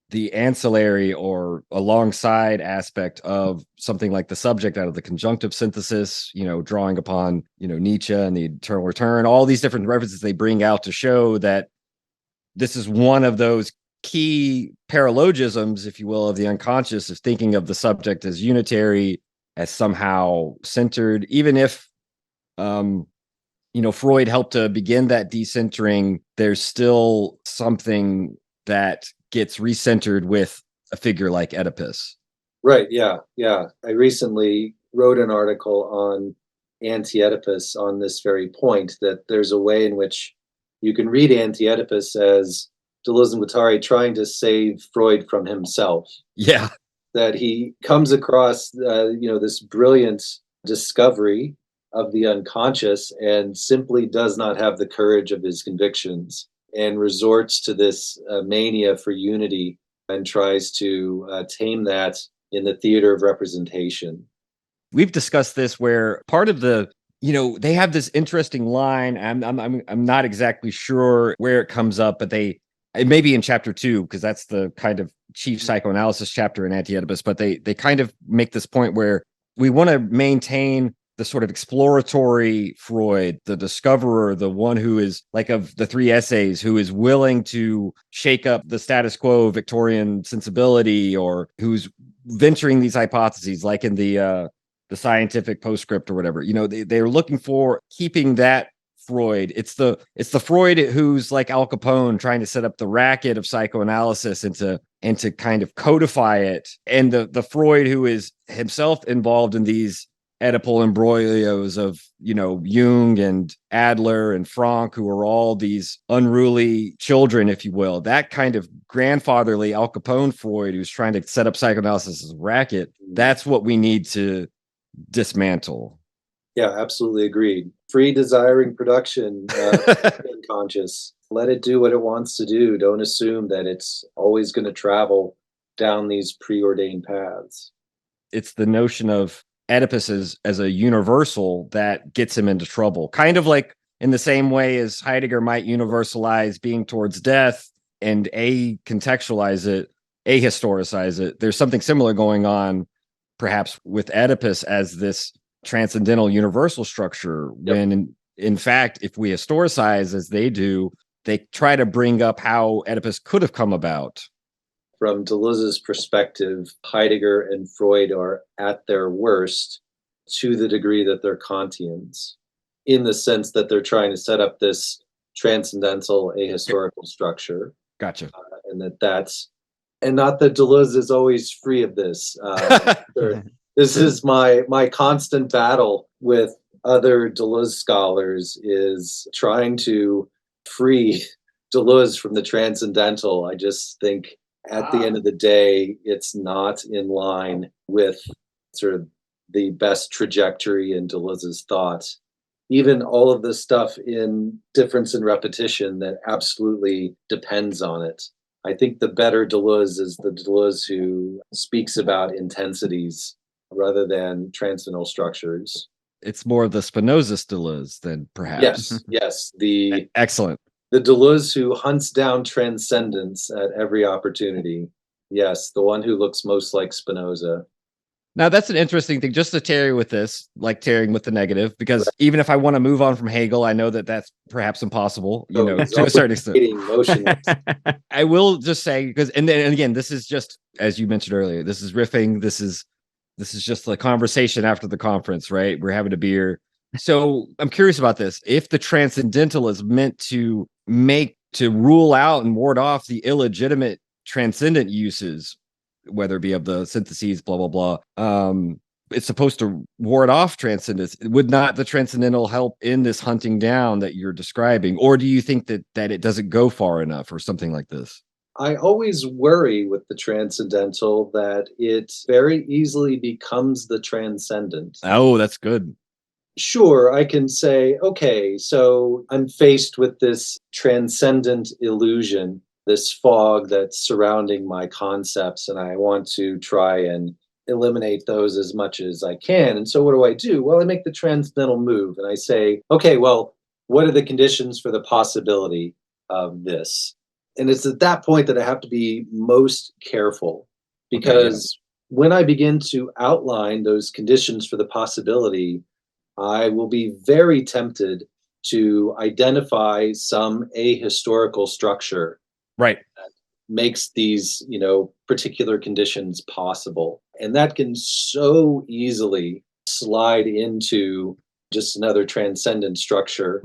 the ancillary or alongside aspect of something like the subject out of the conjunctive synthesis, drawing upon, Nietzsche and the eternal return, all these different references they bring out to show that this is one of those key paralogisms, if you will, of the unconscious, of thinking of the subject as unitary, as somehow centered, even if, Freud helped to begin that decentering, there's still something that gets recentered with a figure like Oedipus. Right. Yeah. I recently wrote an article on Anti-Oedipus on this very point, that there's a way in which you can read Anti-Oedipus as Deleuze and Guattari trying to save Freud from himself. Yeah. That he comes across, this brilliant discovery of the unconscious and simply does not have the courage of his convictions and resorts to this mania for unity and tries to tame that in the theater of representation. We've discussed this where part of the, they have this interesting line. I'm not exactly sure where it comes up, but it may be in chapter 2, because that's the kind of chief psychoanalysis chapter in Anti-Oedipus, but they kind of make this point where we want to maintain the sort of exploratory Freud, the discoverer, the one who is like of the 3 essays, who is willing to shake up the status quo Victorian sensibility, or who's venturing these hypotheses, like in the scientific postscript or whatever. They're looking for keeping that Freud. It's the Freud who's like Al Capone, trying to set up the racket of psychoanalysis and to kind of codify it, and the Freud who is himself involved in these Oedipal embroglios of, Jung and Adler and Frank, who are all these unruly children, if you will. That kind of grandfatherly Al Capone Freud, who's trying to set up psychoanalysis as a racket, that's what we need to dismantle. Yeah, absolutely agreed. Free desiring production, unconscious. Let it do what it wants to do. Don't assume that it's always going to travel down these preordained paths. It's the notion of Oedipus as a universal that gets him into trouble. Kind of like in the same way as Heidegger might universalize being towards death and contextualize it, ahistoricize it. There's something similar going on perhaps with Oedipus as this transcendental universal structure, when in fact, if we historicize as they do, they try to bring up how Oedipus could have come about. From Deleuze's perspective, Heidegger and Freud are at their worst to the degree that they're Kantians, in the sense that they're trying to set up this transcendental ahistorical structure. Gotcha. And not that Deleuze is always free of this. This is my constant battle with other Deleuze scholars, is trying to free Deleuze from the transcendental. I just think at the end of the day, it's not in line with sort of the best trajectory in Deleuze's thought. Even all of the stuff in Difference and Repetition that absolutely depends on it. I think the better Deleuze is the Deleuze who speaks about intensities rather than transcendental structures. It's more of the Spinozist Deleuze than perhaps. Yes. Excellent. The Deleuze who hunts down transcendence at every opportunity. Yes, the one who looks most like Spinoza. Now, that's an interesting thing, just to tarry with this, like tarrying with the negative, because even if I want to move on from Hegel, I know that that's perhaps impossible, to a certain extent. I will just say, because, and again, this is just, as you mentioned earlier, this is riffing. This is just the conversation after the conference, right? We're having a beer. So I'm curious about this. If the transcendental is meant to rule out and ward off the illegitimate transcendent uses, whether it be of the syntheses, blah, blah, blah, it's supposed to ward off transcendence. Would not the transcendental help in this hunting down that you're describing? Or do you think that it doesn't go far enough or something like this? I always worry with the transcendental that it very easily becomes the transcendent. Oh, that's good. Sure, I can say, okay, so I'm faced with this transcendent illusion, this fog that's surrounding my concepts, and I want to try and eliminate those as much as I can. And so what do? Well, I make the transcendental move and I say, okay, well, what are the conditions for the possibility of this? And it's at that point that I have to be most careful, because when I begin to outline those conditions for the possibility, I will be very tempted to identify some ahistorical structure Right. that makes these, particular conditions possible. And that can so easily slide into just another transcendent structure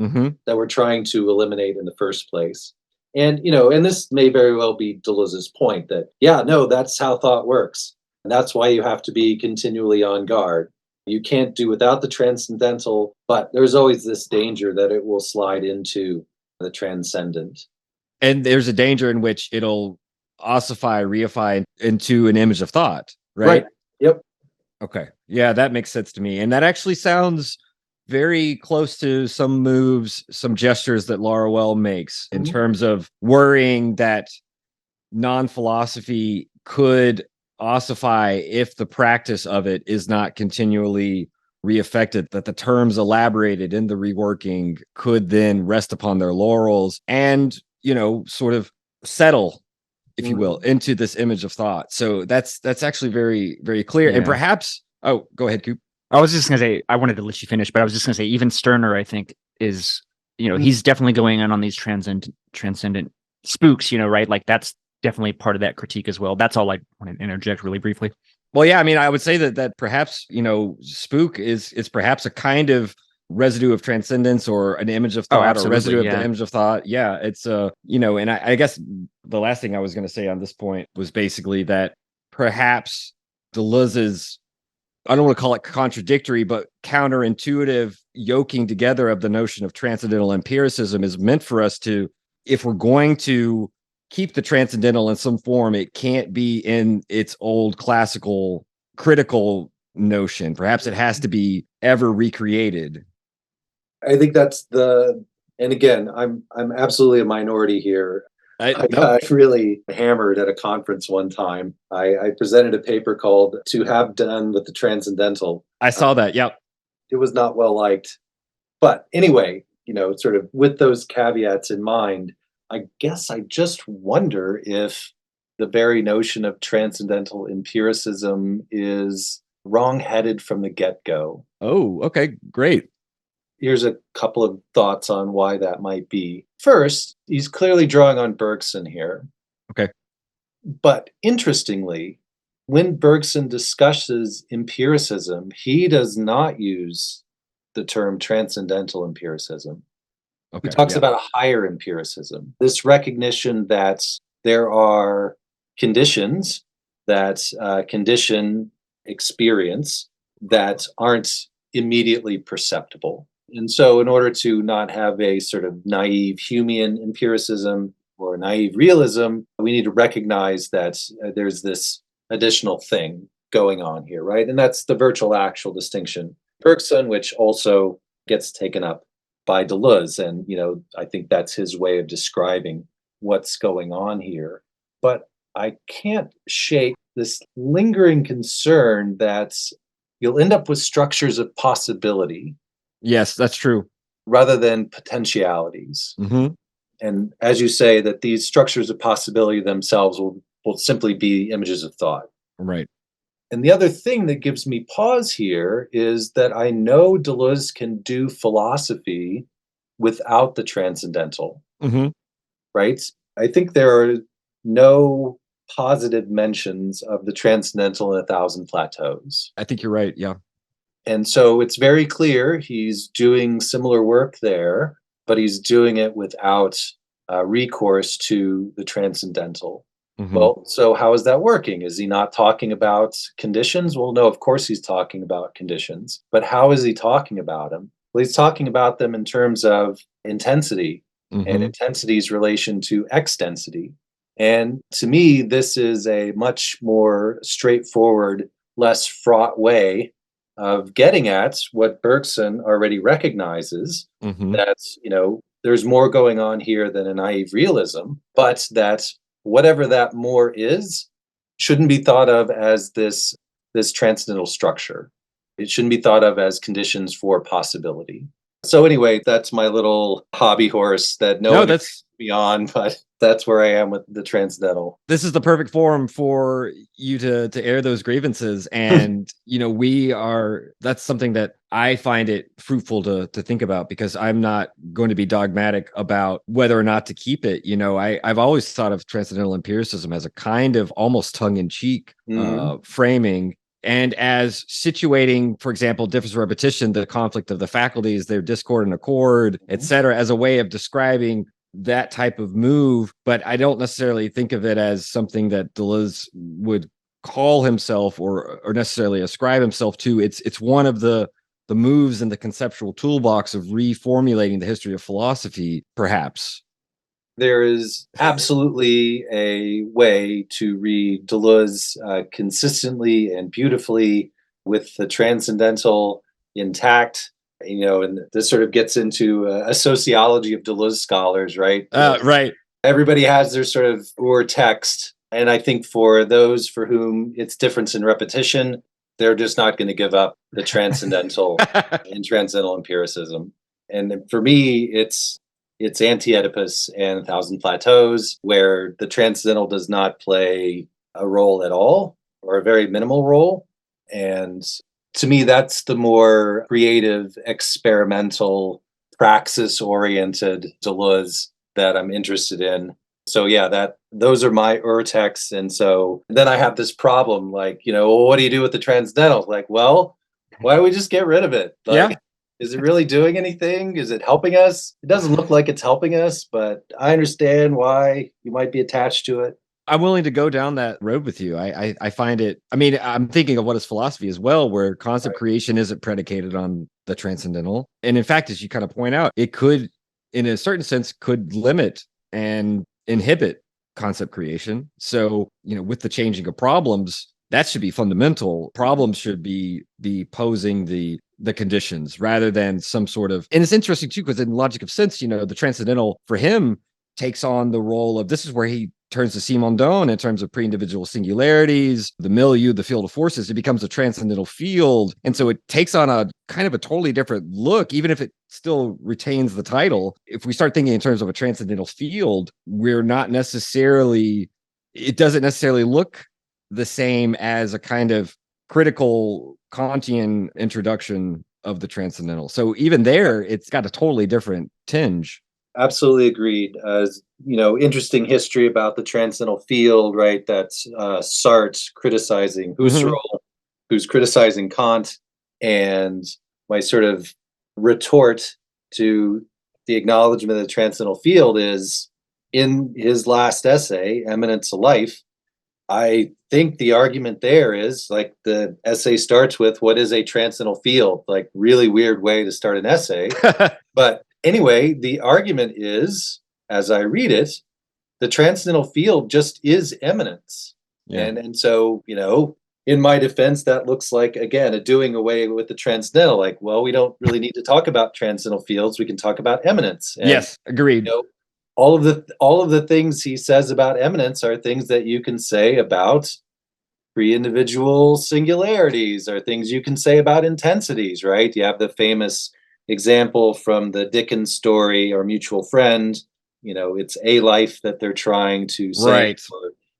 that we're trying to eliminate in the first place. And, and this may very well be Deleuze's point that, yeah, no, that's how thought works. And that's why you have to be continually on guard. You can't do without the transcendental, but there's always this danger that it will slide into the transcendent. And there's a danger in which it'll ossify, reify into an image of thought, right? Yep. Okay. Yeah, that makes sense to me. And that actually sounds very close to some moves, some gestures that Laruelle makes in terms of worrying that non-philosophy could ossify if the practice of it is not continually reaffected, that the terms elaborated in the reworking could then rest upon their laurels and, sort of settle, if you will, into this image of thought. So that's actually very, very clear. Yeah. And perhaps, go ahead, Coop. I was just going to say, I wanted to let you finish, but I was just going to say, even Stirner, I think, is, he's definitely going in on these transcendent spooks, right? Like that's definitely part of that critique as well. That's all I want to interject really briefly. Well, yeah, I mean, I would say that perhaps, spook is perhaps a kind of residue of transcendence or an image of thought or residue of the image of thought. Yeah, it's and I guess the last thing I was going to say on this point was basically that perhaps Deleuze's, I don't want to call it contradictory, but counterintuitive yoking together of the notion of transcendental empiricism is meant for us to, if we're going to keep the transcendental in some form, it can't be in its old classical critical notion. Perhaps it has to be ever recreated. I think that's and again, I'm absolutely a minority here. I got really hammered at a conference one time. I presented a paper called "To Have Done with the Transcendental." I saw that. Yep. It was not well liked. But anyway, sort of with those caveats in mind, I guess I just wonder if the very notion of transcendental empiricism is wrong-headed from the get-go. Oh, okay, great. Here's a couple of thoughts on why that might be. First, he's clearly drawing on Bergson here. Okay. But interestingly, when Bergson discusses empiricism, he does not use the term transcendental empiricism. Okay, he talks about a higher empiricism, this recognition that there are conditions that condition experience that aren't immediately perceptible. And so in order to not have a sort of naive Humean empiricism or naive realism, we need to recognize that there's this additional thing going on here, right? And that's the virtual actual distinction. Bergson, which also gets taken up by Deleuze. And, I think that's his way of describing what's going on here. But I can't shake this lingering concern that you'll end up with structures of possibility. Yes, that's true. Rather than potentialities. And as you say, that these structures of possibility themselves will simply be images of thought. Right. And the other thing that gives me pause here is that I know Deleuze can do philosophy without the transcendental. Right? I think there are no positive mentions of the transcendental in 1,000 Plateaus. I think you're right. Yeah. And so it's very clear he's doing similar work there, but he's doing it without recourse to the transcendental. Well, so how is that working? Is he not talking about conditions? Well, no, of course he's talking about conditions. But how is he talking about them? Well, he's talking about them in terms of intensity and intensity's relation to extensity. And to me, this is a much more straightforward, less fraught way of getting at what Bergson already recognizes, Mhm. that, there's more going on here than a naive realism, but that whatever that more is shouldn't be thought of as this transcendental structure. It shouldn't be thought of as conditions for possibility. So anyway, that's my little hobby horse that no No, one that's beyond, but that's where I am with the transcendental. this is the perfect forum for you to air those grievances. And that's something that I find it fruitful to think about, because I'm not going to be dogmatic about whether or not to keep it. I've always thought of transcendental empiricism as a kind of almost tongue-in-cheek framing, and as situating, for example, difference of repetition, the conflict of the faculties, their discord and accord, etc., as a way of describing that type of move. But I don't necessarily think of it as something that Deleuze would call himself or necessarily ascribe himself to. It's one of the moves in the conceptual toolbox of reformulating the history of philosophy, perhaps. There is absolutely a way to read Deleuze consistently and beautifully with the transcendental intact. And this sort of gets into a sociology of Deleuze scholars, right? Right. Everybody has their sort of ur text. And I think for those for whom it's difference in repetition, they're just not going to give up the transcendental in transcendental empiricism. And for me, it's Anti-Oedipus and A Thousand Plateaus, where the transcendental does not play a role at all, or a very minimal role. And to me, that's the more creative, experimental, praxis-oriented Deleuze that I'm interested in. So yeah, those are my texts. And so then I have this problem, like, what do you do with the transcendental? Like, well, why don't we just get rid of it? Like, Yeah. Is it really doing anything? Is it helping us? It doesn't look like it's helping us, but I understand why you might be attached to it. I'm willing to go down that road with you. I find it, I mean, I'm thinking of what is philosophy as well, where concept creation isn't predicated on the transcendental. And in fact, as you kind of point out, it could, in a certain sense, could limit and inhibit concept creation. So, with the changing of problems, that should be fundamental. Problems should be posing the conditions rather than some sort of, and it's interesting too, because in logic of sense, the transcendental for him takes on the role of, this is where he turns to Simondon in terms of pre-individual singularities, the milieu, the field of forces. It becomes a transcendental field. And so it takes on a kind of a totally different look, even if it still retains the title. If we start thinking in terms of a transcendental field, it doesn't necessarily look the same as a kind of critical Kantian introduction of the transcendental. So even there, it's got a totally different tinge. Absolutely agreed. Interesting history about the transcendental field, right? That's Sartre criticizing Husserl, who's criticizing Kant. And my sort of retort to the acknowledgement of the transcendental field is, in his last essay, Eminence of Life, I think the argument there is, like, the essay starts with, what is a transcendental field? Like, really weird way to start an essay. But anyway, the argument is, as I read it, the transcendental field just is eminence. Yeah. And so, in my defense, that looks like, again, a doing away with the transcendental. Like, well, we don't really need to talk about transcendental fields. We can talk about eminence. And, yes, agreed. All of the things he says about eminence are things that you can say about pre-individual singularities, are things you can say about intensities, right? You have the famous example from the Dickens story, Our Mutual Friend. It's a life that they're trying to say. Right.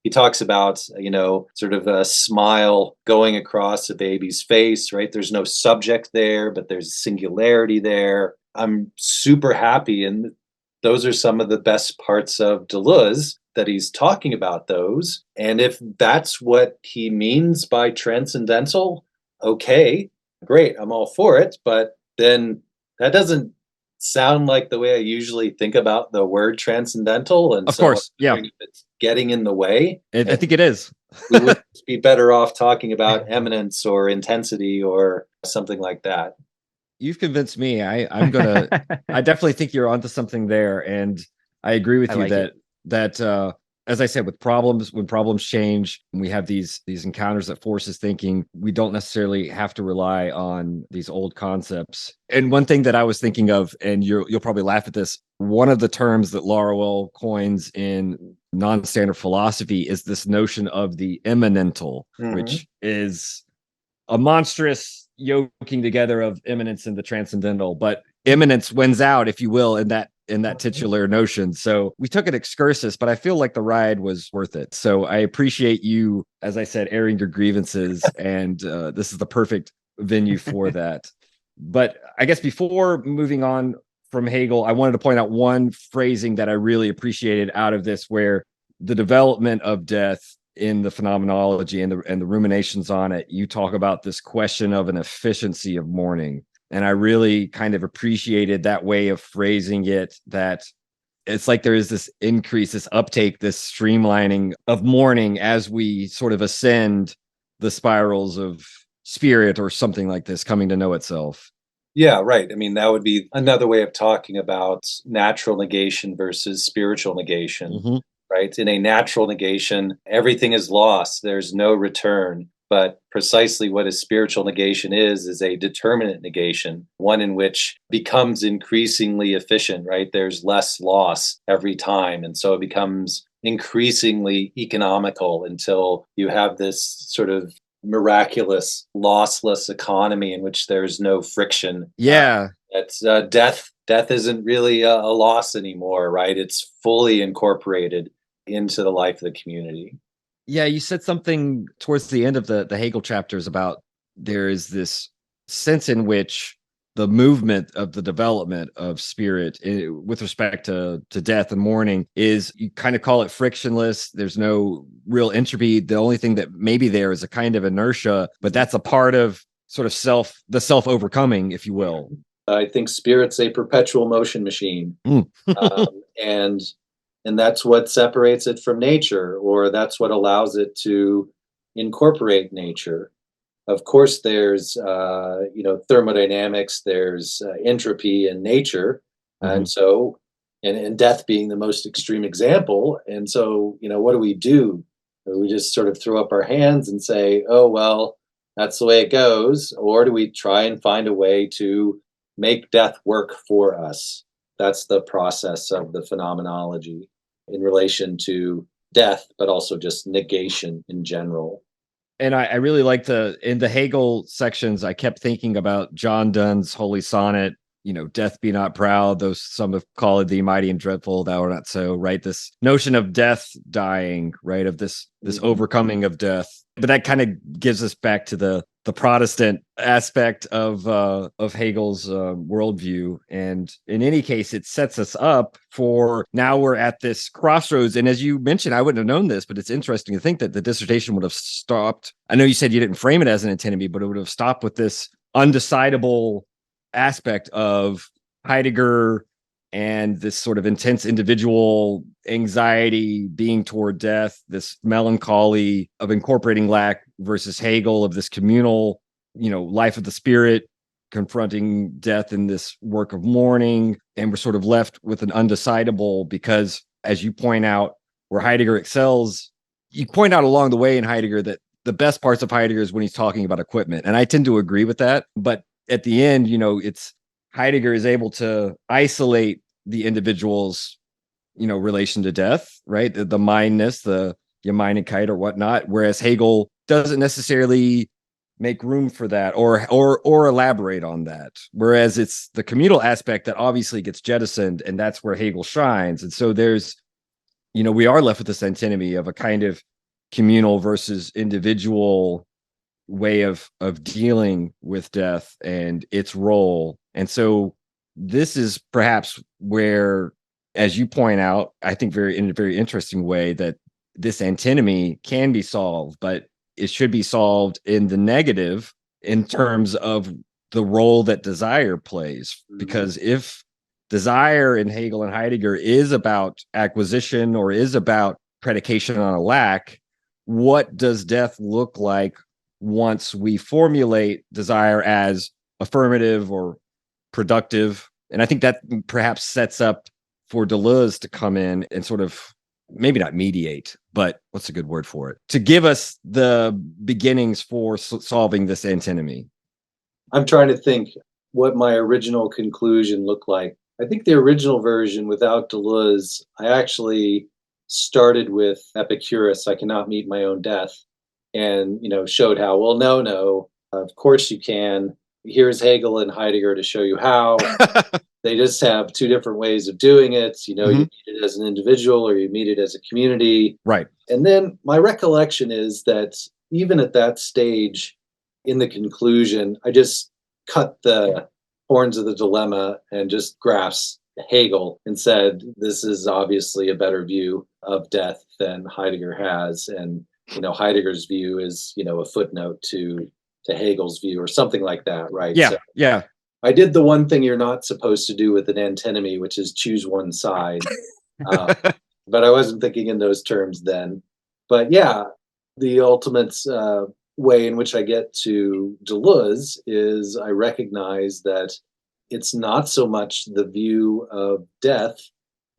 He talks about, sort of a smile going across a baby's face, right? There's no subject there, but there's singularity there. I'm super happy, and those are some of the best parts of Deleuze, that he's talking about those. And if that's what he means by transcendental, okay, great, I'm all for it. But then that doesn't sound like the way I usually think about the word transcendental. And of course, yeah, if it's getting in the way. I think it is. We would be better off talking about eminence or intensity or something like that. You've convinced me. I definitely think you're onto something there, and I agree with you that as I said, with problems, when problems change, and we have these encounters that forces thinking, we don't necessarily have to rely on these old concepts. And one thing that I was thinking of, and you'll probably laugh at this, one of the terms that Laruelle coins in non-standard philosophy is this notion of the immanental, which is a monstrous yoking together of immanence and the transcendental, but immanence wins out, if you will, in that titular notion. So we took an excursus, but I feel like the ride was worth it. So I appreciate you, as I said, airing your grievances, and this is the perfect venue for that. But I guess before moving on from Hegel, I wanted to point out one phrasing that I really appreciated out of this, where the development of death in the phenomenology and the ruminations on it, you talk about this question of an efficiency of mourning. And I really kind of appreciated that way of phrasing it, that it's like there is this increase, this uptake, this streamlining of mourning as we sort of ascend the spirals of spirit or something like this, coming to know itself. Yeah, right. I mean, that would be another way of talking about natural negation versus spiritual negation. Right? In a natural negation, everything is lost. There's no return. But precisely what a spiritual negation is a determinate negation, one in which becomes increasingly efficient, right? There's less loss every time. And so it becomes increasingly economical until you have this sort of miraculous, lossless economy in which there's no friction. Yeah. It's death. Death isn't really a loss anymore, right? It's fully incorporated into the life of the community. Yeah, you said something towards the end of the Hegel chapters about there is this sense in which the movement of the development of spirit with respect to death and mourning is, you kind of call it frictionless. There's no real entropy. The only thing that maybe there is a kind of inertia, but that's a part of sort of the self overcoming, if you will. I think spirit's a perpetual motion machine. And that's what separates it from nature, or that's what allows it to incorporate nature. Of course, there's thermodynamics, there's entropy in nature, and so and death being the most extreme example. And so, what do? We just sort of throw up our hands and say, "Oh well, that's the way it goes," or do we try and find a way to make death work for us? That's the process of the phenomenology in relation to death, but also just negation in general. And I really like in the Hegel sections, I kept thinking about John Donne's Holy Sonnet, death be not proud, though some have called thee mighty and dreadful, thou art not so, right? This notion of death dying, right? Of this overcoming of death. But that kind of gives us back to the Protestant aspect of Hegel's worldview. And in any case, it sets us up for now we're at this crossroads. And as you mentioned, I wouldn't have known this, but it's interesting to think that the dissertation would have stopped. I know you said you didn't frame it as an antinomy, but it would have stopped with this undecidable aspect of Heidegger and this sort of intense individual anxiety being toward death, this melancholy of incorporating lack versus Hegel of this communal, life of the spirit, confronting death in this work of mourning. And we're sort of left with an undecidable, because as you point out, where Heidegger excels, you point out along the way in Heidegger that the best parts of Heidegger is when he's talking about equipment. And I tend to agree with that. But at the end, it's Heidegger is able to isolate the individual's, relation to death, right? The mindness, the Gemeinigkeit or whatnot. Whereas Hegel doesn't necessarily make room for that or elaborate on that. Whereas it's the communal aspect that obviously gets jettisoned, and that's where Hegel shines. And so there's, we are left with this antinomy of a kind of communal versus individual way of dealing with death and its role. And so this is perhaps where, as you point out, I think in a very interesting way, that this antinomy can be solved, but it should be solved in the negative in terms of the role that desire plays. Because if desire in Hegel and Heidegger is about acquisition or is about predication on a lack, what does death look like once we formulate desire as affirmative or productive? And I think that perhaps sets up for Deleuze to come in and sort of maybe not mediate, but what's a good word for it? To give us the beginnings for solving this antinomy. I'm trying to think what my original conclusion looked like. I think the original version without Deleuze, I actually started with Epicurus, I cannot meet my own death, and showed how, well, no, of course you can. Here's Hegel and Heidegger to show you how. They just have two different ways of doing it. You meet it as an individual or you meet it as a community. Right. And then my recollection is that even at that stage in the conclusion, I just cut the horns of the dilemma and just grasped Hegel and said, this is obviously a better view of death than Heidegger has. And, Heidegger's view is, a footnote to Hegel's view or something like that. Right. Yeah. So yeah. I did the one thing you're not supposed to do with an antinomy, which is choose one side. But I wasn't thinking in those terms then. But yeah, the ultimate way in which I get to Deleuze is I recognize that it's not so much the view of death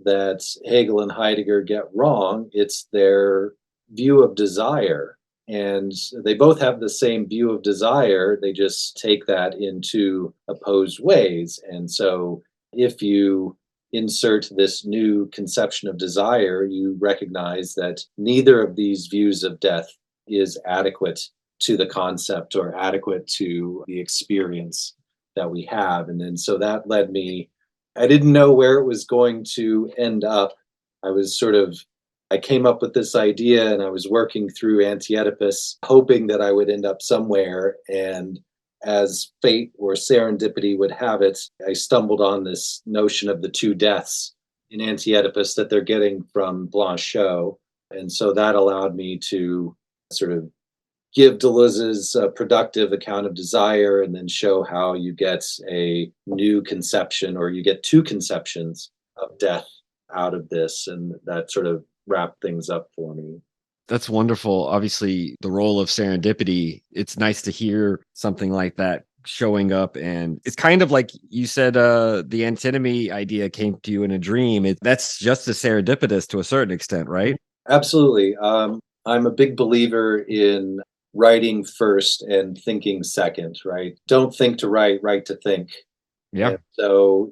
that Hegel and Heidegger get wrong, it's their view of desire. And they both have the same view of desire, they just take that into opposed ways. And so if you insert this new conception of desire, you recognize that neither of these views of death is adequate to the concept or adequate to the experience that we have. And then so that led me, I didn't know where it was going to end up. I came up with this idea and I was working through Anti-Oedipus, hoping that I would end up somewhere. And as fate or serendipity would have it, I stumbled on this notion of the two deaths in Anti-Oedipus that they're getting from Blanchot. And so that allowed me to sort of give Deleuze's productive account of desire and then show how you get a new conception or you get two conceptions of death out of this. And that sort of wrapped things up for me. That's wonderful. Obviously, the role of serendipity, it's nice to hear something like that showing up. And it's kind of like you said, the antinomy idea came to you in a dream. That's just as serendipitous to a certain extent, right? Absolutely. I'm a big believer in writing first and thinking second, right? Don't think to write, write to think. Yeah. And so,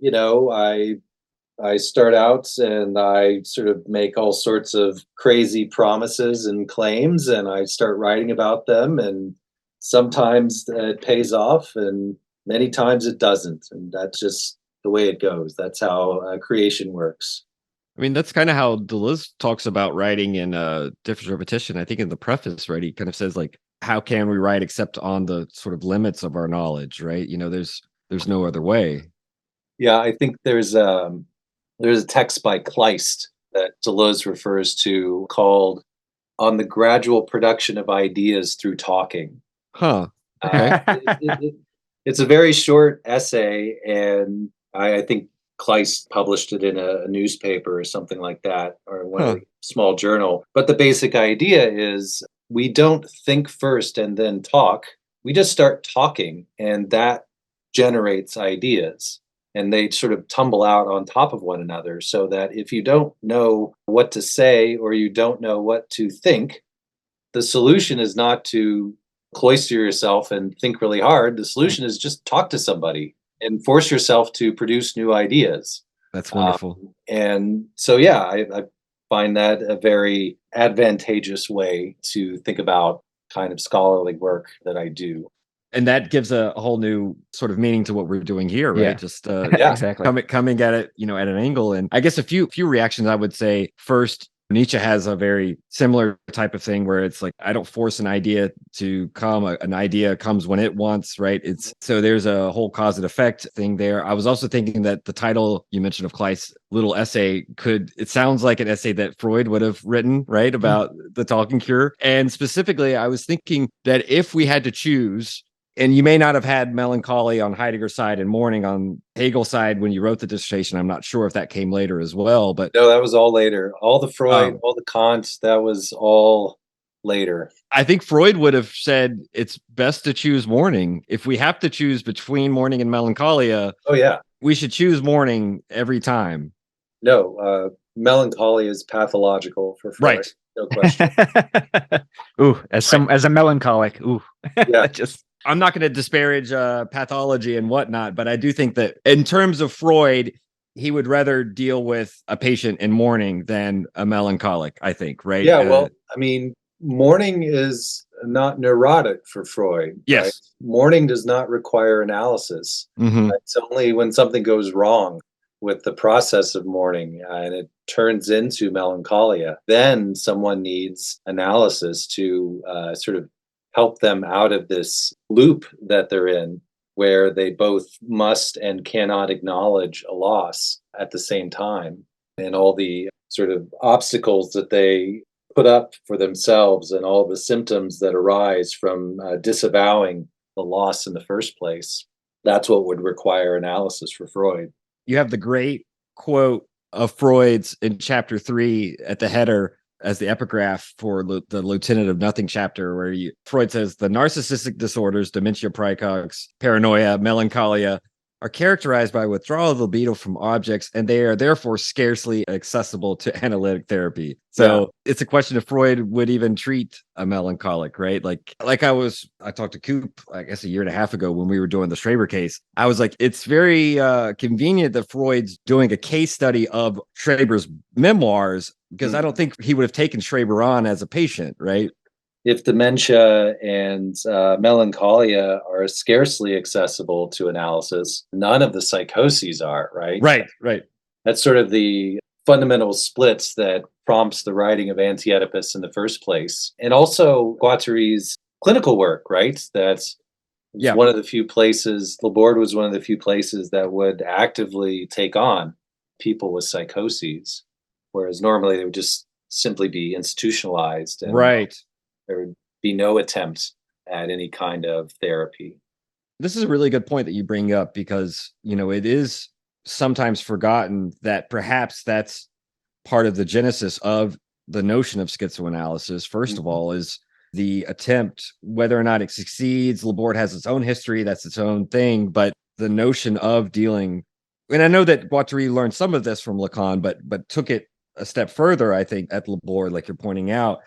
I start out and I sort of make all sorts of crazy promises and claims and I start writing about them. And sometimes it pays off and many times it doesn't. And that's just the way it goes. That's how creation works. I mean, that's kind of how Deleuze talks about writing in Difference Repetition. I think in the preface, right, he kind of says, like, how can we write except on the sort of limits of our knowledge, right? There's no other way. Yeah, I think there's a text by Kleist that Deleuze refers to called On the Gradual Production of Ideas Through Talking. Huh. Okay. It's a very short essay, and I think Kleist published it in a newspaper or something like that, or a small journal. But the basic idea is we don't think first and then talk. We just start talking, and that generates ideas. And they sort of tumble out on top of one another, so that if you don't know what to say or you don't know what to think, the solution is not to cloister yourself and think really hard. The solution is just talk to somebody and force yourself to produce new ideas. That's wonderful. And so, yeah, I find that a very advantageous way to think about kind of scholarly work that I do. And that gives a whole new sort of meaning to what we're doing here, right? Yeah. Just Exactly. coming at it, at an angle. And I guess a few reactions I would say. First, Nietzsche has a very similar type of thing where it's like, I don't force an idea to come. An idea comes when it wants, right? So there's a whole cause and effect thing there. I was also thinking that the title you mentioned of Kleist's little essay it sounds like an essay that Freud would have written, right? About the talking cure. And specifically, I was thinking that if we had to choose, and you may not have had melancholy on Heidegger's side and mourning on Hegel's side when you wrote the dissertation. I'm not sure if that came later as well, but no, that was all later. All the Freud, all the Kant, that was all later. I think Freud would have said it's best to choose mourning. If we have to choose between mourning and melancholia, oh yeah, we should choose mourning every time. No, melancholy is pathological for Freud. Right. No question. Ooh, as a melancholic, ooh, Yeah. just I'm not going to disparage pathology and whatnot, but I do think that in terms of Freud, he would rather deal with a patient in mourning than a melancholic, I think, right? Yeah, well, I mean, mourning is not neurotic for Freud, right? Yes. Mourning does not require analysis. Mhm. It's only when something goes wrong with the process of mourning and it turns into melancholia, then someone needs analysis to sort of help them out of this loop that they're in, where they both must and cannot acknowledge a loss at the same time, and all the sort of obstacles that they put up for themselves and all the symptoms that arise from disavowing the loss in the first place. That's what would require analysis for Freud. You have the great quote of Freud's in chapter 3 at the header as the epigraph for the Lieutenant of Nothing chapter, where Freud says the narcissistic disorders, dementia praecox, paranoia, melancholia, are characterized by withdrawal of libido from objects, and they are therefore scarcely accessible to analytic therapy. So it's a question if Freud would even treat a melancholic, right? Like I talked to Coop, I guess a year and a half ago when we were doing the Schreber case. I was like, it's very convenient that Freud's doing a case study of Schreber's memoirs, because I don't think he would have taken Schreber on as a patient, right? If dementia and melancholia are scarcely accessible to analysis, none of the psychoses are, right? Right. That's sort of the fundamental splits that prompts the writing of Anti-Oedipus in the first place. And also Guattari's clinical work, right? That's one of the few places, Laborde was one of the few places that would actively take on people with psychoses, whereas normally they would just simply be institutionalized. And right. There would be no attempt at any kind of therapy. This is a really good point that you bring up, because, it is sometimes forgotten that perhaps that's part of the genesis of the notion of schizoanalysis. First of all, is the attempt, whether or not it succeeds. Laborde has its own history, that's its own thing, but the notion of dealing, and I know that Guattari learned some of this from Lacan, but took it a step further, I think, at Laborde, like you're pointing out.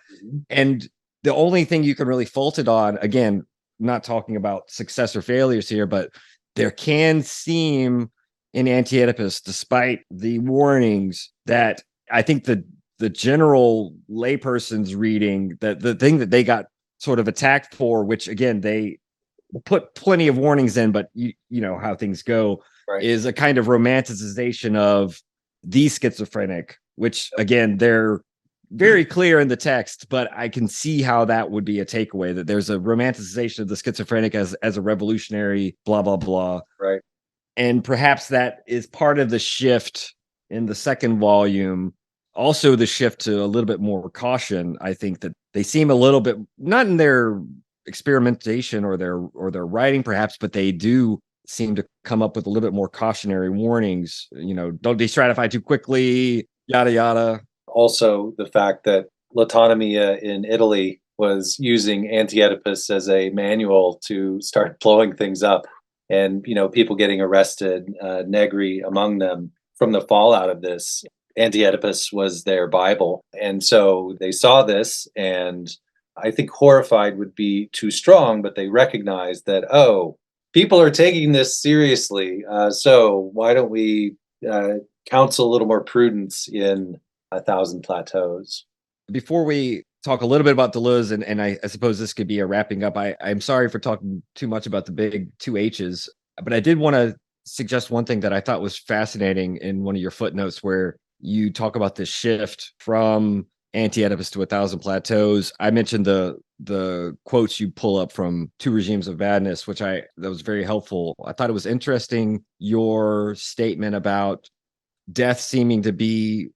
And the only thing you can really fault it on, again, not talking about success or failures here, but there can seem in Anti-Oedipus, despite the warnings, that I think the general layperson's reading, that the thing that they got sort of attacked for, which again, they put plenty of warnings in, but you know how things go, is a kind of romanticization of the schizophrenic, which again, they're very clear in the text, but I can see how that would be a takeaway, that there's a romanticization of the schizophrenic as a revolutionary, blah, blah, blah. Right. And perhaps that is part of the shift in the second volume. Also the shift to a little bit more caution. I think that they seem a little bit, not in their experimentation or their writing perhaps, but they do seem to come up with a little bit more cautionary warnings, don't de-stratify too quickly, yada, yada. Also, the fact that L'Autonomia in Italy was using Anti-Oedipus as a manual to start blowing things up, and people getting arrested, Negri among them, from the fallout of this. Anti-Oedipus was their Bible, and so they saw this, and I think horrified would be too strong, but they recognized that, people are taking this seriously, so why don't we counsel a little more prudence in 1,000 Plateaus. Before we talk a little bit about Deleuze, and I suppose this could be a wrapping up, I'm sorry for talking too much about the big two H's, but I did want to suggest one thing that I thought was fascinating in one of your footnotes, where you talk about this shift from Anti-Oedipus to 1,000 Plateaus. I mentioned the quotes you pull up from Two Regimes of Madness, that was very helpful. I thought it was interesting, your statement about death seeming to be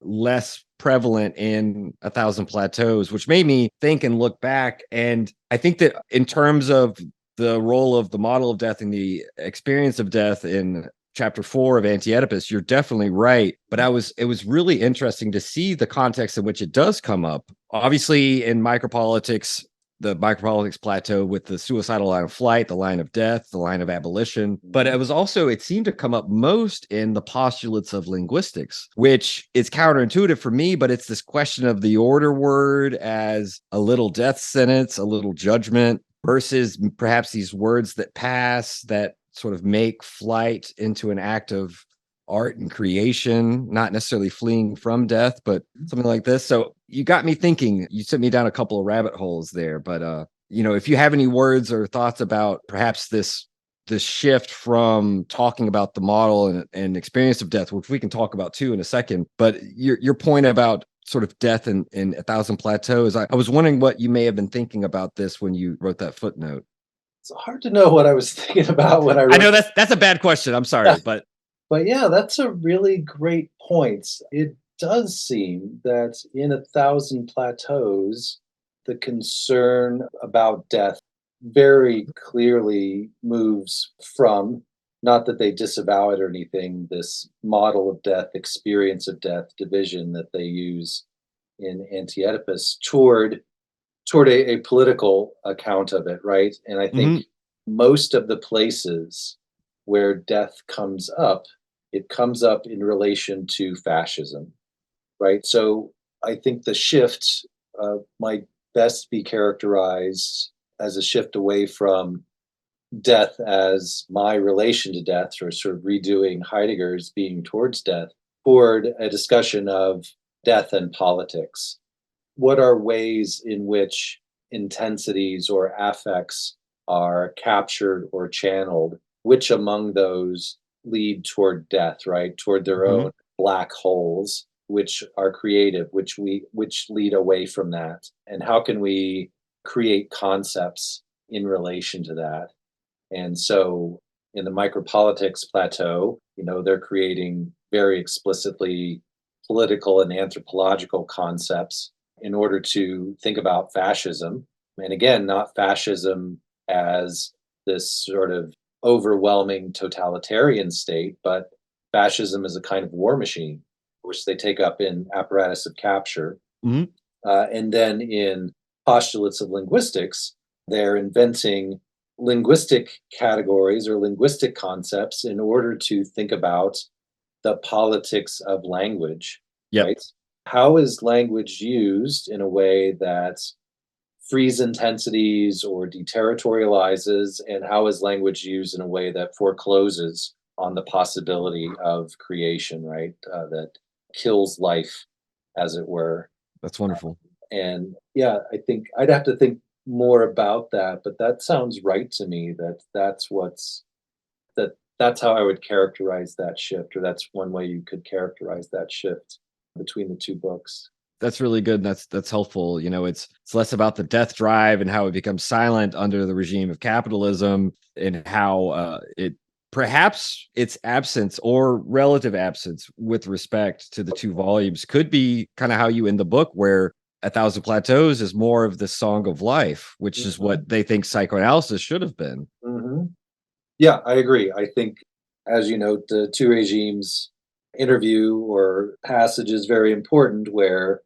less prevalent in 1,000 Plateaus, which made me think and look back. And I think that in terms of the role of the model of death and the experience of death in chapter 4 of Anti-Oedipus, you're definitely right. But it was really interesting to see the context in which it does come up. Obviously, in micropolitics, the micropolitics plateau with the suicidal line of flight, the line of death, the line of abolition. But it was also, it seemed to come up most in the postulates of linguistics, which is counterintuitive for me, but it's this question of the order word as a little death sentence, a little judgment, versus perhaps these words that pass, that sort of make flight into an act of art and creation, not necessarily fleeing from death, but something like this. So you got me thinking. You sent me down a couple of rabbit holes there, but if you have any words or thoughts about perhaps this shift from talking about the model and experience of death, which we can talk about too in a second, but your point about sort of death in A Thousand Plateaus, I was wondering what you may have been thinking about this when you wrote that footnote. It's hard to know what I was thinking about when I wrote. I know that's a bad question. I'm sorry, but yeah, that's a really great point. It does seem that in A Thousand Plateaus, the concern about death very clearly moves from, not that they disavow it or anything, this model of death, experience of death, division that they use in Anti-Oedipus toward a political account of it, right? And I think most of the places where death comes up, it comes up in relation to fascism, right? So I think the shift might best be characterized as a shift away from death as my relation to death, or sort of redoing Heidegger's being towards death, toward a discussion of death and politics. What are ways in which intensities or affects are captured or channeled? Which among those lead toward death, right? Toward their own black holes, which are creative, which lead away from that. And how can we create concepts in relation to that? And so in the micropolitics plateau, they're creating very explicitly political and anthropological concepts in order to think about fascism. And again, not fascism as this sort of overwhelming totalitarian state, but fascism is a kind of war machine, which they take up in Apparatus of Capture. And then in Postulates of Linguistics, they're inventing linguistic categories or linguistic concepts in order to think about the politics of language. Right? How is language used in a way that frees intensities or deterritorializes, and how is language used in a way that forecloses on the possibility of creation, right? That kills life, as it were. That's wonderful. And yeah, I think I'd have to think more about that, but that sounds right to me. That's how I would characterize that shift, or that's one way you could characterize that shift between the two books. That's really good. That's helpful. It's less about the death drive and how it becomes silent under the regime of capitalism, and how it perhaps its absence or relative absence with respect to the two volumes could be kind of how you end the book, where A Thousand Plateaus is more of the song of life, which is what they think psychoanalysis should have been. Yeah, I agree. I think, as you note, the two regimes interview or passage is very important, where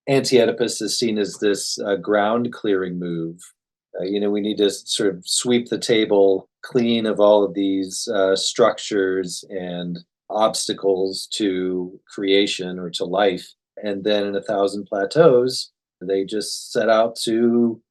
Anti-Oedipus is seen as this ground clearing move. We need to sort of sweep the table clean of all of these structures and obstacles to creation or to life. And then in A Thousand Plateaus, they just set out to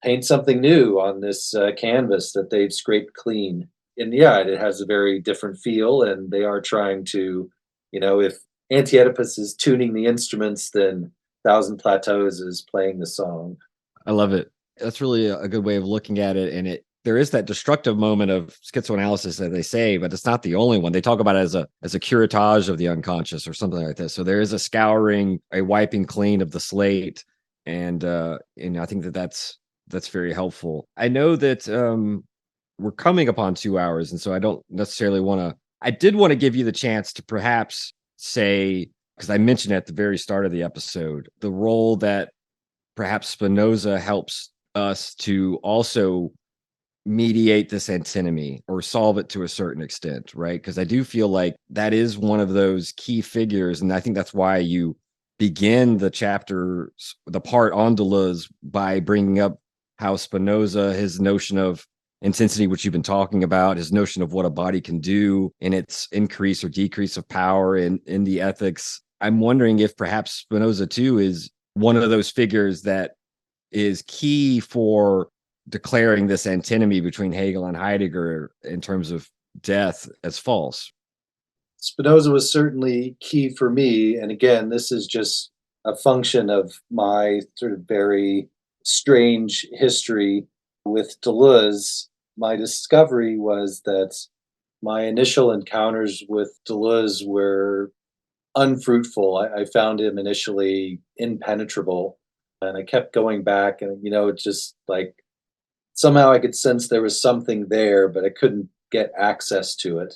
paint something new on this canvas that they've scraped clean. And yeah, it has a very different feel, and they are trying to, if Anti-Oedipus is tuning the instruments, then Thousand Plateaus is playing the song. I love it. That's really a good way of looking at it. And there is that destructive moment of schizoanalysis that they say, but it's not the only one. They talk about it as a curettage of the unconscious or something like this. So there is a scouring, a wiping clean of the slate. And I think that's very helpful. I know that we're coming upon 2 hours, and so I don't necessarily I did want to give you the chance to perhaps say, because I mentioned at the very start of the episode, the role that perhaps Spinoza helps us to also mediate this antinomy or solve it to a certain extent, right? Because I do feel like that is one of those key figures, and I think that's why you begin the chapter, the part on Deleuze, by bringing up how Spinoza, his notion of intensity, which you've been talking about, his notion of what a body can do in its increase or decrease of power in the ethics. I'm wondering if perhaps Spinoza too is one of those figures that is key for declaring this antinomy between Hegel and Heidegger in terms of death as false. Spinoza was certainly key for me. And again, this is just a function of my sort of very strange history with Deleuze. My discovery was that my initial encounters with Deleuze were unfruitful. I found him initially impenetrable, and I kept going back, and it's just like somehow I could sense there was something there, but I couldn't get access to it.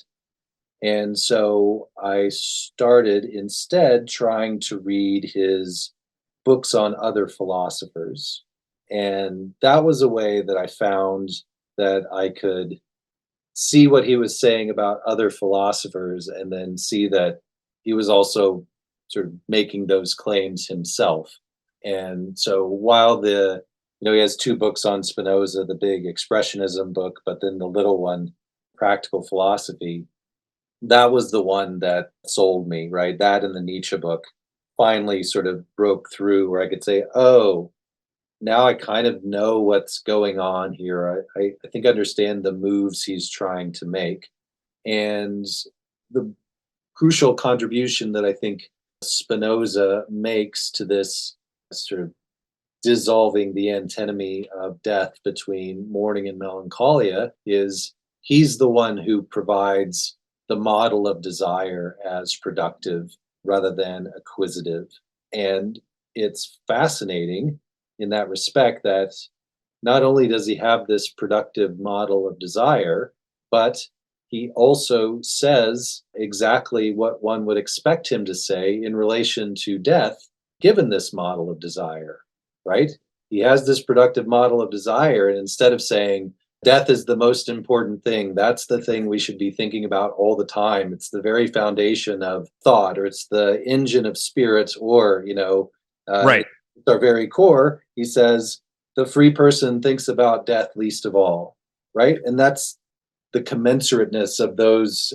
And so I started instead trying to read his books on other philosophers. And that was a way that I found that I could see what he was saying about other philosophers and then see that he was also sort of making those claims himself. And so while he has two books on Spinoza, the big expressionism book, but then the little one, Practical Philosophy, that was the one that sold me, right? That and the Nietzsche book finally sort of broke through where I could say, oh, now I kind of know what's going on here. I think I understand the moves he's trying to make. And the crucial contribution that I think Spinoza makes to this sort of dissolving the antinomy of death between mourning and melancholia is he's the one who provides the model of desire as productive rather than acquisitive. And it's fascinating in that respect that not only does he have this productive model of desire, but he also says exactly what one would expect him to say in relation to death, given this model of desire, right? He has this productive model of desire, and instead of saying, death is the most important thing, that's the thing we should be thinking about all the time, it's the very foundation of thought, or it's the engine of spirit, or, Right. It's our very core, he says, the free person thinks about death least of all, right? And that's the commensurateness of those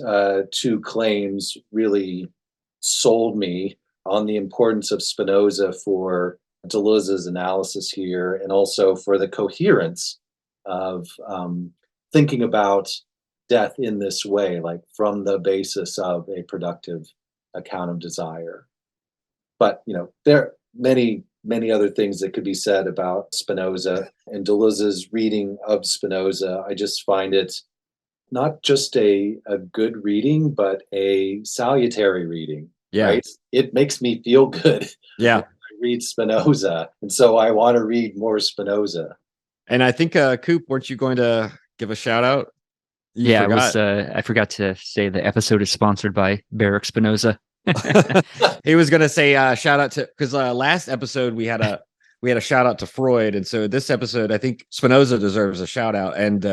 two claims really sold me on the importance of Spinoza for Deleuze's analysis here, and also for the coherence of thinking about death in this way, like from the basis of a productive account of desire. But, there are many other things that could be said about Spinoza and Deleuze's reading of Spinoza. I just find it not just a good reading, but a salutary reading. Yeah. Right? It makes me feel good. Yeah. I read Spinoza. And so I want to read more Spinoza. And I think, Coop, weren't you going to give a shout out? I forgot to say the episode is sponsored by Baruch Spinoza. He was going to say shout out to, because last episode we had a shout out to Freud, and so this episode I think Spinoza deserves a shout out. And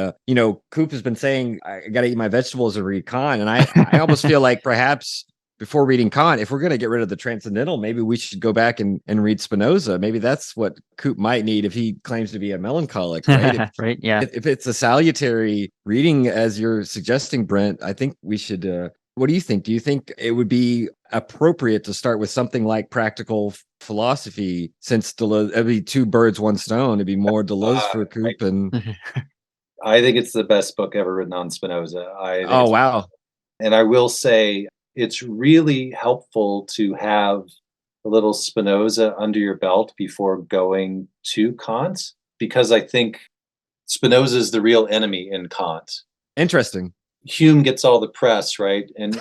Coop has been saying I got to eat my vegetables and read Kant, and I almost feel like perhaps before reading Kant, if we're going to get rid of the Transcendental, maybe we should go back and read Spinoza. Maybe that's what Coop might need if he claims to be a melancholic, right? Right, yeah. If it's a salutary reading, as you're suggesting, Brent, I think we should. What do you think? Do you think it would be appropriate to start with something like Practical Philosophy, since Deleuze, it'd be two birds, one stone? It'd be more Deleuze for Coop, and I think it's the best book ever written on Spinoza. Oh, wow. And I will say it's really helpful to have a little Spinoza under your belt before going to Kant, because I think Spinoza is the real enemy in Kant. Interesting. Hume gets all the press, right? And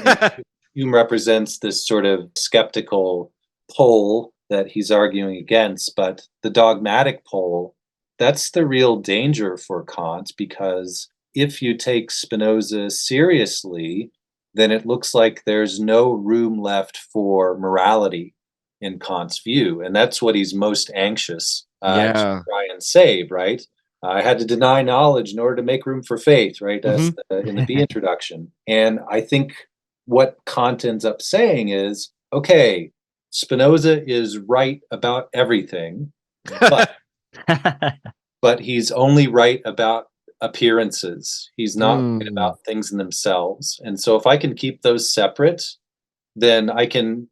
Hume represents this sort of skeptical pole that he's arguing against, but the dogmatic pole, that's the real danger for Kant, because if you take Spinoza seriously, then it looks like there's no room left for morality in Kant's view. And that's what he's most anxious to try and save, right? I had to deny knowledge in order to make room for faith, right? As in the B introduction. And I think what Kant ends up saying is, okay, Spinoza is right about everything, but but he's only right about appearances. He's not right about things in themselves. And so if I can keep those separate, then I can,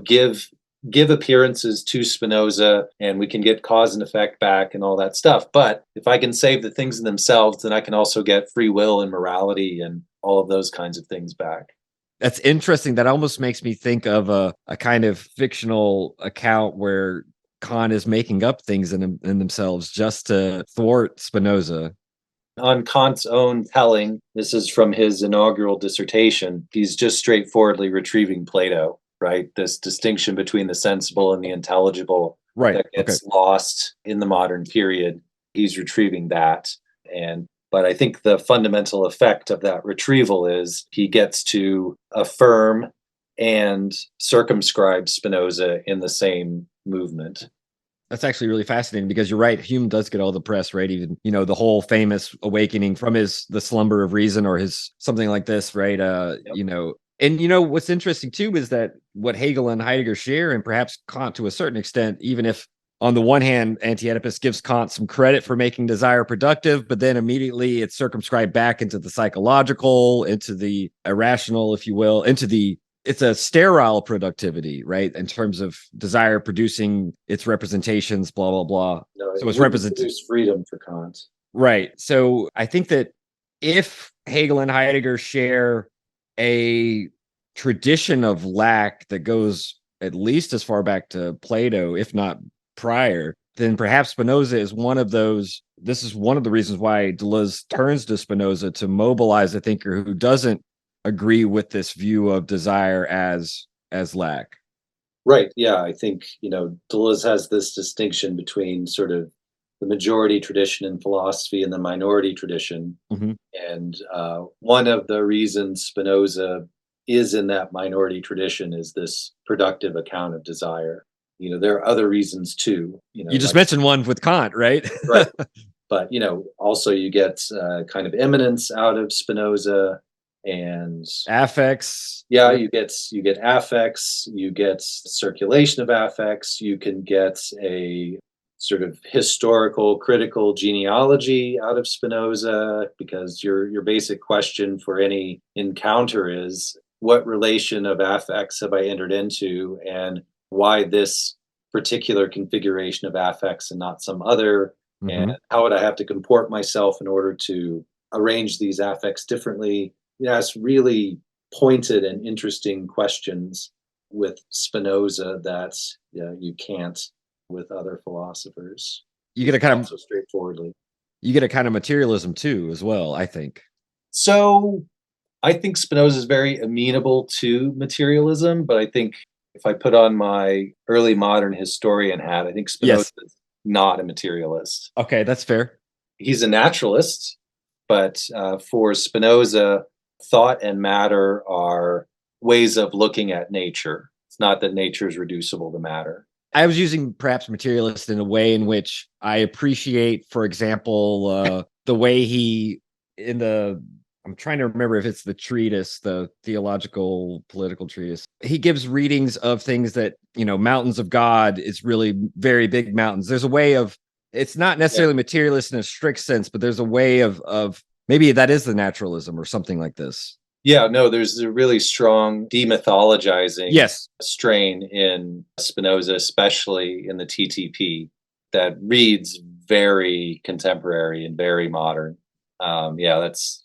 give appearances to Spinoza, and we can get cause and effect back and all that stuff. But if I can save the things in themselves, then I can also get free will and morality and all of those kinds of things back. That's interesting. That almost makes me think of a kind of fictional account where Kant is making up things in themselves just to thwart Spinoza. On Kant's own telling, this is from his inaugural dissertation, he's just straightforwardly retrieving Plato, right? This distinction between the sensible and the intelligible that gets lost in the modern period. He's retrieving that. But I think the fundamental effect of that retrieval is he gets to affirm and circumscribe Spinoza in the same movement. That's actually really fascinating because you're right. Hume does get all the press, right? Even, the whole famous awakening from the slumber of reason or his something like this, right? And what's interesting too is that what Hegel and Heidegger share, and perhaps Kant to a certain extent, even if on the one hand, Anti-Oedipus gives Kant some credit for making desire productive, but then immediately it's circumscribed back into the psychological, into the irrational, if you will, it's a sterile productivity, right? In terms of desire producing its representations, blah, blah, blah. No, so it's representation. Freedom for Kant. Right. So I think that if Hegel and Heidegger share a tradition of lack that goes at least as far back to Plato, if not prior, then perhaps Spinoza is one of those. This is one of the reasons why Deleuze turns to Spinoza to mobilize a thinker who doesn't agree with this view of desire as lack. Right. Yeah. I think, Deleuze has this distinction between sort of the majority tradition in philosophy and the minority tradition. Mm-hmm. And one of the reasons Spinoza is in that minority tradition is this productive account of desire. There are other reasons too. You just mentioned one with Kant, right? Right. But, also you get kind of immanence out of Spinoza and affects. Yeah, you get affects, you get circulation of affects, you can get a sort of historical critical genealogy out of Spinoza, because your basic question for any encounter is, what relation of affects have I entered into, and why this particular configuration of affects and not some other, and how would I have to comport myself in order to arrange these affects differently? It's really pointed and interesting questions with Spinoza that you can't with other philosophers. You get a kind of so straightforwardly. You get a kind of materialism too, as well, I think. So I think Spinoza is very amenable to materialism, but I think if I put on my early modern historian hat, I think Spinoza is not a materialist. Okay, that's fair. He's a naturalist, but for Spinoza, thought and matter are ways of looking at nature. It's not that nature is reducible to matter. I was using perhaps materialist in a way in which I appreciate, for example, the way I'm trying to remember if it's the treatise, the theological political treatise. He gives readings of things that, mountains of God is really very big mountains. There's a way of, it's not necessarily materialist in a strict sense, but there's a way of maybe that is the naturalism or something like this. Yeah, no, there's a really strong demythologizing strain in Spinoza, especially in the TTP, that reads very contemporary and very modern. That's,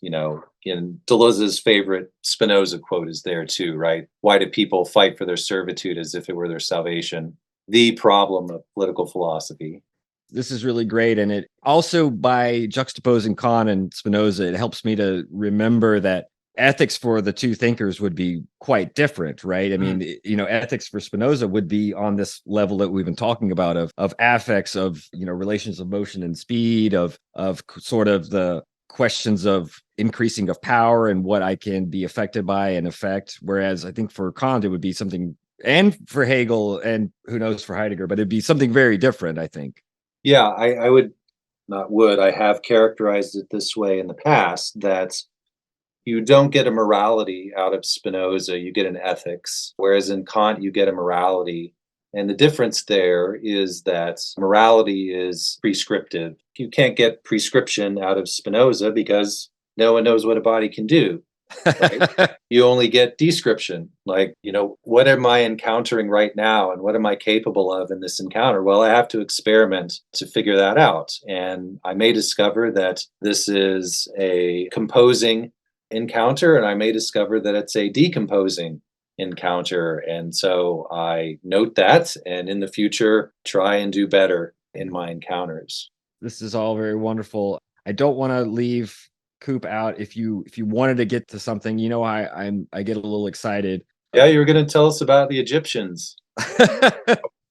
in Deleuze's favorite Spinoza quote is there too, right? Why do people fight for their servitude as if it were their salvation? The problem of political philosophy. This is really great. And it also, by juxtaposing Kant and Spinoza, it helps me to remember that ethics for the two thinkers would be quite different, right? I mean, ethics for Spinoza would be on this level that we've been talking about of affects, of, relations of motion and speed, of sort of the questions of increasing of power and what I can be affected by and affect. Whereas I think for Kant, it would be something, and for Hegel, and who knows for Heidegger, but it'd be something very different, I think. Yeah, I have characterized it this way in the past, that you don't get a morality out of Spinoza, you get an ethics. Whereas in Kant, you get a morality And the difference there is that morality is prescriptive. You can't get prescription out of Spinoza because no one knows what a body can do. Right? You only get description. Like, what am I encountering right now? And what am I capable of in this encounter? Well, I have to experiment to figure that out. And I may discover that this is a composing encounter, and I may discover that it's a decomposing encounter. And so I note that, and in the future, try and do better in my encounters. This is all very wonderful. I don't want to leave Coop out. If you wanted to get to something, I get a little excited. Yeah, you were going to tell us about the Egyptians.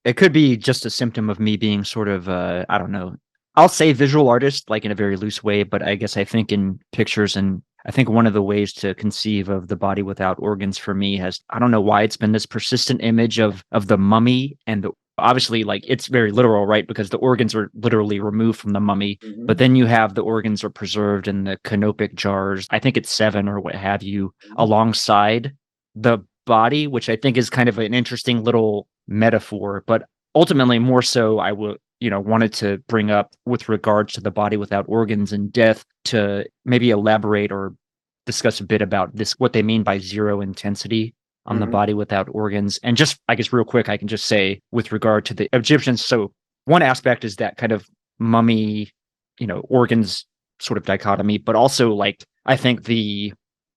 It could be just a symptom of me being sort of, I don't know, I'll say visual artist, like in a very loose way, but I guess I think in pictures, and I think one of the ways to conceive of the body without organs for me has, I don't know why, it's been this persistent image of the mummy, and obviously, like, it's very literal, right? Because the organs are literally removed from the mummy, but then you have the organs are preserved in the canopic jars. I think it's 7 or what have you, alongside the body, which I think is kind of an interesting little metaphor, but ultimately more so I would wanted to bring up with regards to the body without organs and death, to maybe elaborate or discuss a bit about this, what they mean by zero intensity on the body without organs. And just, I guess real quick, I can just say with regard to the Egyptians, so one aspect is that kind of mummy, organs sort of dichotomy, but also, like, I think the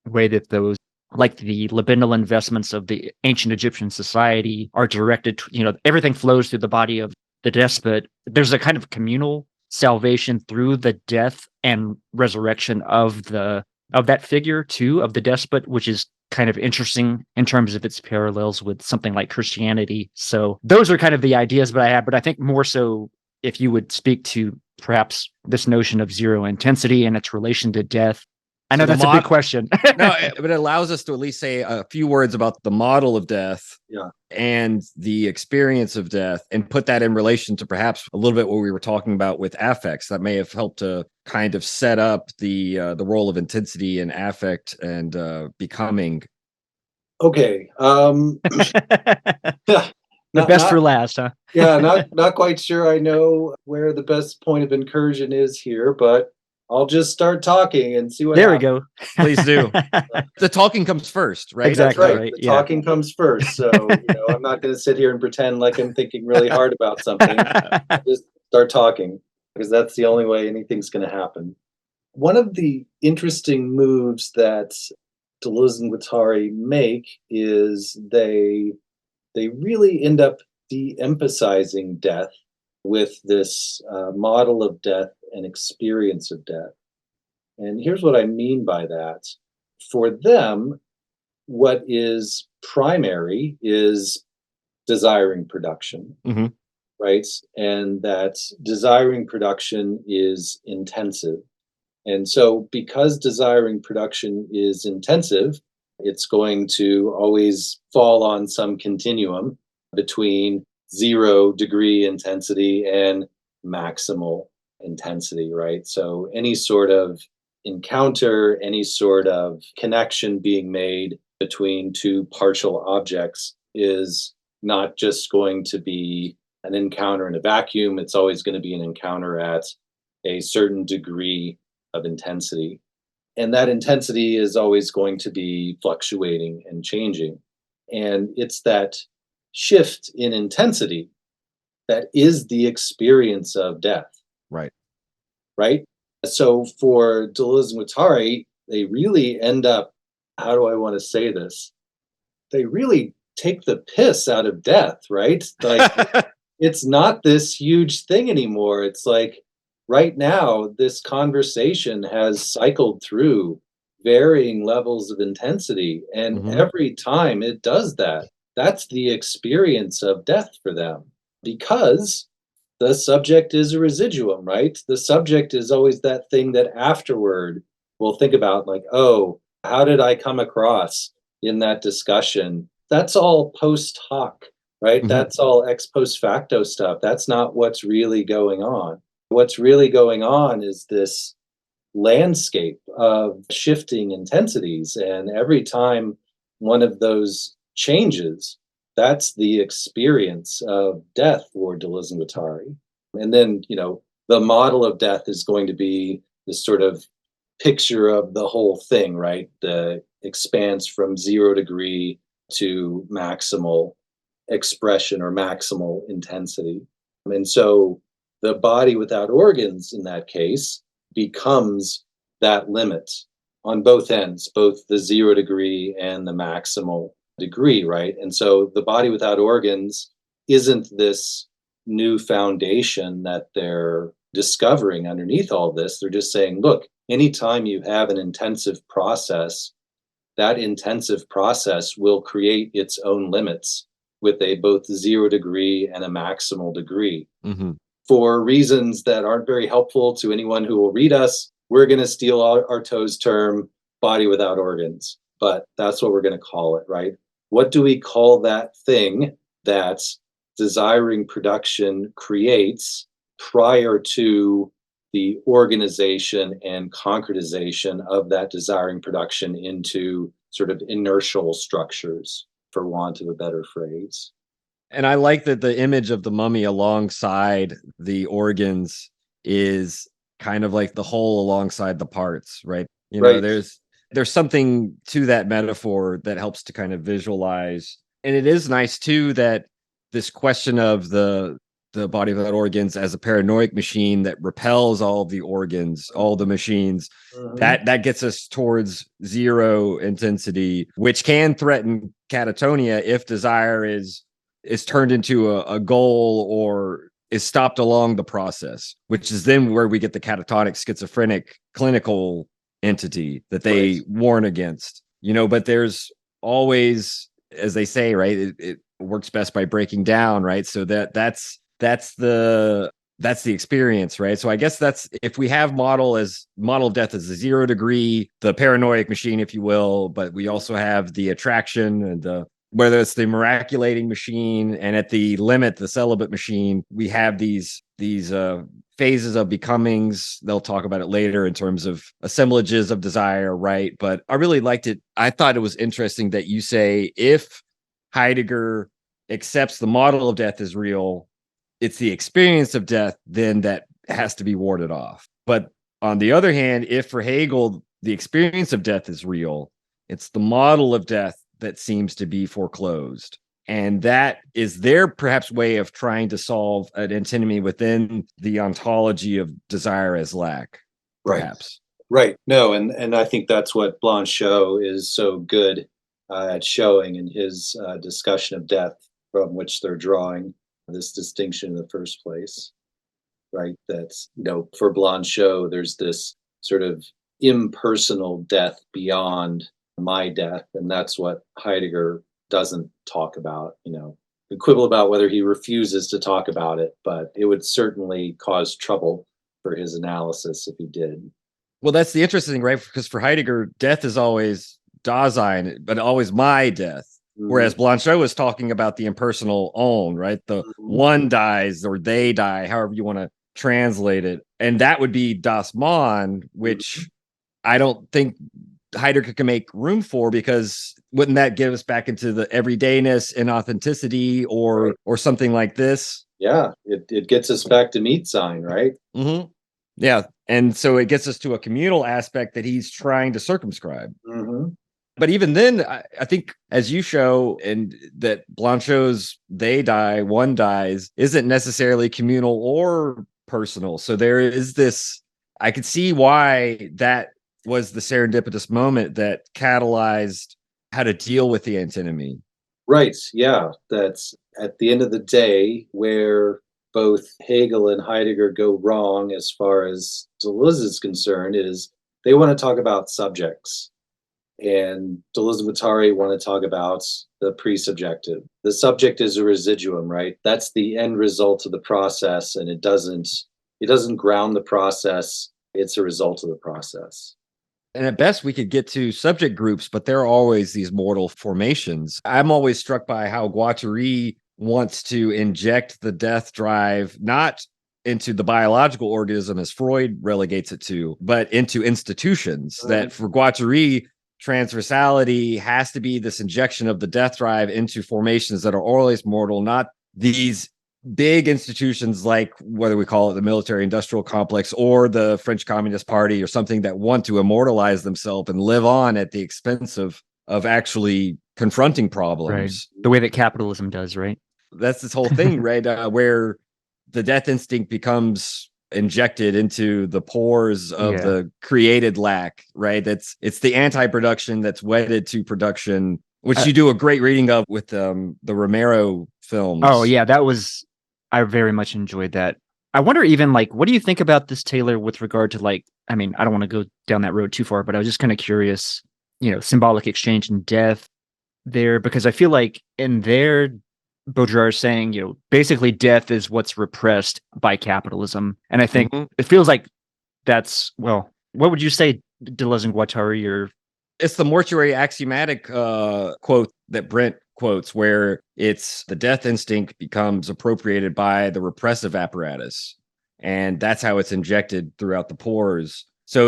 way that those, like, the libidinal investments of the ancient Egyptian society are directed to, everything flows through the body of the despot. There's a kind of communal salvation through the death and resurrection of that figure too, of the despot, which is kind of interesting in terms of its parallels with something like Christianity. So those are kind of the ideas that I had, but I think more so if you would speak to perhaps this notion of zero intensity and its relation to death. I know that's a big question. No, but it allows us to at least say a few words about the model of death and the experience of death, and put that in relation to perhaps a little bit what we were talking about with affects. That may have helped to kind of set up the role of intensity and affect and becoming. Okay. The best for last, huh? Yeah, not quite sure I know where the best point of incursion is here, but I'll just start talking and see what There happens. we go. Please do. The talking comes first, right? Exactly. That's right. The talking comes first. So, I'm not going to sit here and pretend like I'm thinking really hard about something. I'll just start talking, because that's the only way anything's going to happen. One of the interesting moves that Deleuze and Guattari make is they really end up de-emphasizing death with this model of death and experience of death. And here's what I mean by that. For them, what is primary is desiring production, right? And that desiring production is intensive. And so because desiring production is intensive, it's going to always fall on some continuum between 0 degree intensity and maximal intensity, right? So any sort of encounter, any sort of connection being made between two partial objects is not just going to be an encounter in a vacuum. It's always going to be an encounter at a certain degree of intensity. And that intensity is always going to be fluctuating and changing. And it's that shift in intensity that is the experience of death. Right? So for Deleuze and Guattari, they really end up, how do I want to say this? They really take the piss out of death, right? Like, it's not this huge thing anymore. It's like, right now, this conversation has cycled through varying levels of intensity. And every time it does that, that's the experience of death for them. Because the subject is a residuum, right? The subject is always that thing that afterward we'll think about, like, oh, how did I come across in that discussion? That's all post hoc, right? That's all ex post facto stuff. That's not what's really going on. What's really going on is this landscape of shifting intensities. And every time one of those changes, that's the experience of death for Deleuze and Guattari. And then, the model of death is going to be this sort of picture of the whole thing, right? The expanse from 0 degree to maximal expression or maximal intensity. And so the body without organs in that case becomes that limit on both ends, both the 0 degree and the maximal degree, right? And so the body without organs isn't this new foundation that they're discovering underneath all of this. They're just saying, look, anytime you have an intensive process, that intensive process will create its own limits with a both 0 degree and a maximal degree. Mm-hmm. For reasons that aren't very helpful to anyone who will read us, we're going to steal Artaud's term, body without organs. But that's what we're going to call it, right? What do we call that thing that desiring production creates prior to the organization and concretization of that desiring production into sort of inertial structures, for want of a better phrase? And I like that the image of the mummy alongside the organs is kind of like the whole alongside the parts, right? Right. There's something to that metaphor that helps to kind of visualize. And it is nice too that this question of the body without organs as a paranoid machine that repels all of the organs, all the machines, that gets us towards 0 intensity, which can threaten catatonia if desire is turned into a goal or is stopped along the process, which is then where we get the catatonic schizophrenic clinical entity that they warn against, but there's always, as they say, right, it works best by breaking down, right? So that's the experience, right? So I guess that's, if we have model of death as a 0 degree, the paranoid machine, if you will, but we also have the attraction and whether it's the miraculating machine, and at the limit, the celibate machine, we have these phases of becomings. They'll talk about it later in terms of assemblages of desire, right? But I really liked it. I thought it was interesting that you say if Heidegger accepts the model of death as real, it's the experience of death then that has to be warded off. But on the other hand, if for Hegel, the experience of death is real, it's the model of death that seems to be foreclosed. And that is their perhaps way of trying to solve an antinomy within the ontology of desire as lack, perhaps. Right. No, and I think that's what Blanchot is so good at showing in his discussion of death, from which they're drawing this distinction in the first place, right? That's, for Blanchot, there's this sort of impersonal death beyond my death, and that's what Heidegger doesn't talk about. We quibble about whether he refuses to talk about it, but it would certainly cause trouble for his analysis if he did. Well, that's the interesting thing, right? Because for Heidegger, death is always Dasein, but always my death. Whereas Blanchot was talking about the impersonal own, right? The one dies or they die, however you want to translate it. And that would be Das Man, which I don't think Heidegger can make room for, because wouldn't that give us back into the everydayness and authenticity or something like this? Yeah, it gets us back to meat sign, right? Mm-hmm. Yeah. And so it gets us to a communal aspect that he's trying to circumscribe. But even then, I think, as you show, and that Blanchot's they die, one dies, isn't necessarily communal or personal. So there is this, I could see why that was the serendipitous moment that catalyzed how to deal with the antinomy. Right. Yeah. That's at the end of the day where both Hegel and Heidegger go wrong as far as Deleuze is concerned, is they want to talk about subjects. And Deleuze and Guattari want to talk about the pre-subjective. The subject is a residuum, right? That's the end result of the process, and it doesn't ground the process. It's a result of the process. And at best, we could get to subject groups, but there are always these mortal formations. I'm always struck by how Guattari wants to inject the death drive, not into the biological organism as Freud relegates it to, but into institutions. That for Guattari, transversality has to be this injection of the death drive into formations that are always mortal, not these big institutions like whether we call it the military industrial complex or the French Communist Party or something that want to immortalize themselves and live on at the expense of actually confronting problems. Right. The way that capitalism does, right? That's this whole thing, right? Where the death instinct becomes injected into the pores of the created lack, right? It's the anti-production that's wedded to production, which you do a great reading of with the Romero films. Oh yeah, I very much enjoyed that. I wonder even like, what do you think about this, Taylor, with regard to like, I mean, I don't want to go down that road too far, but I was just kind of curious, symbolic exchange and death there, because I feel like in there, Baudrillard is saying, basically death is what's repressed by capitalism. And I think it feels like that's, well, what would you say, Deleuze and Guattari, or? It's the mortuary axiomatic quote that Brent quotes, where it's the death instinct becomes appropriated by the repressive apparatus. And that's how it's injected throughout the pores. So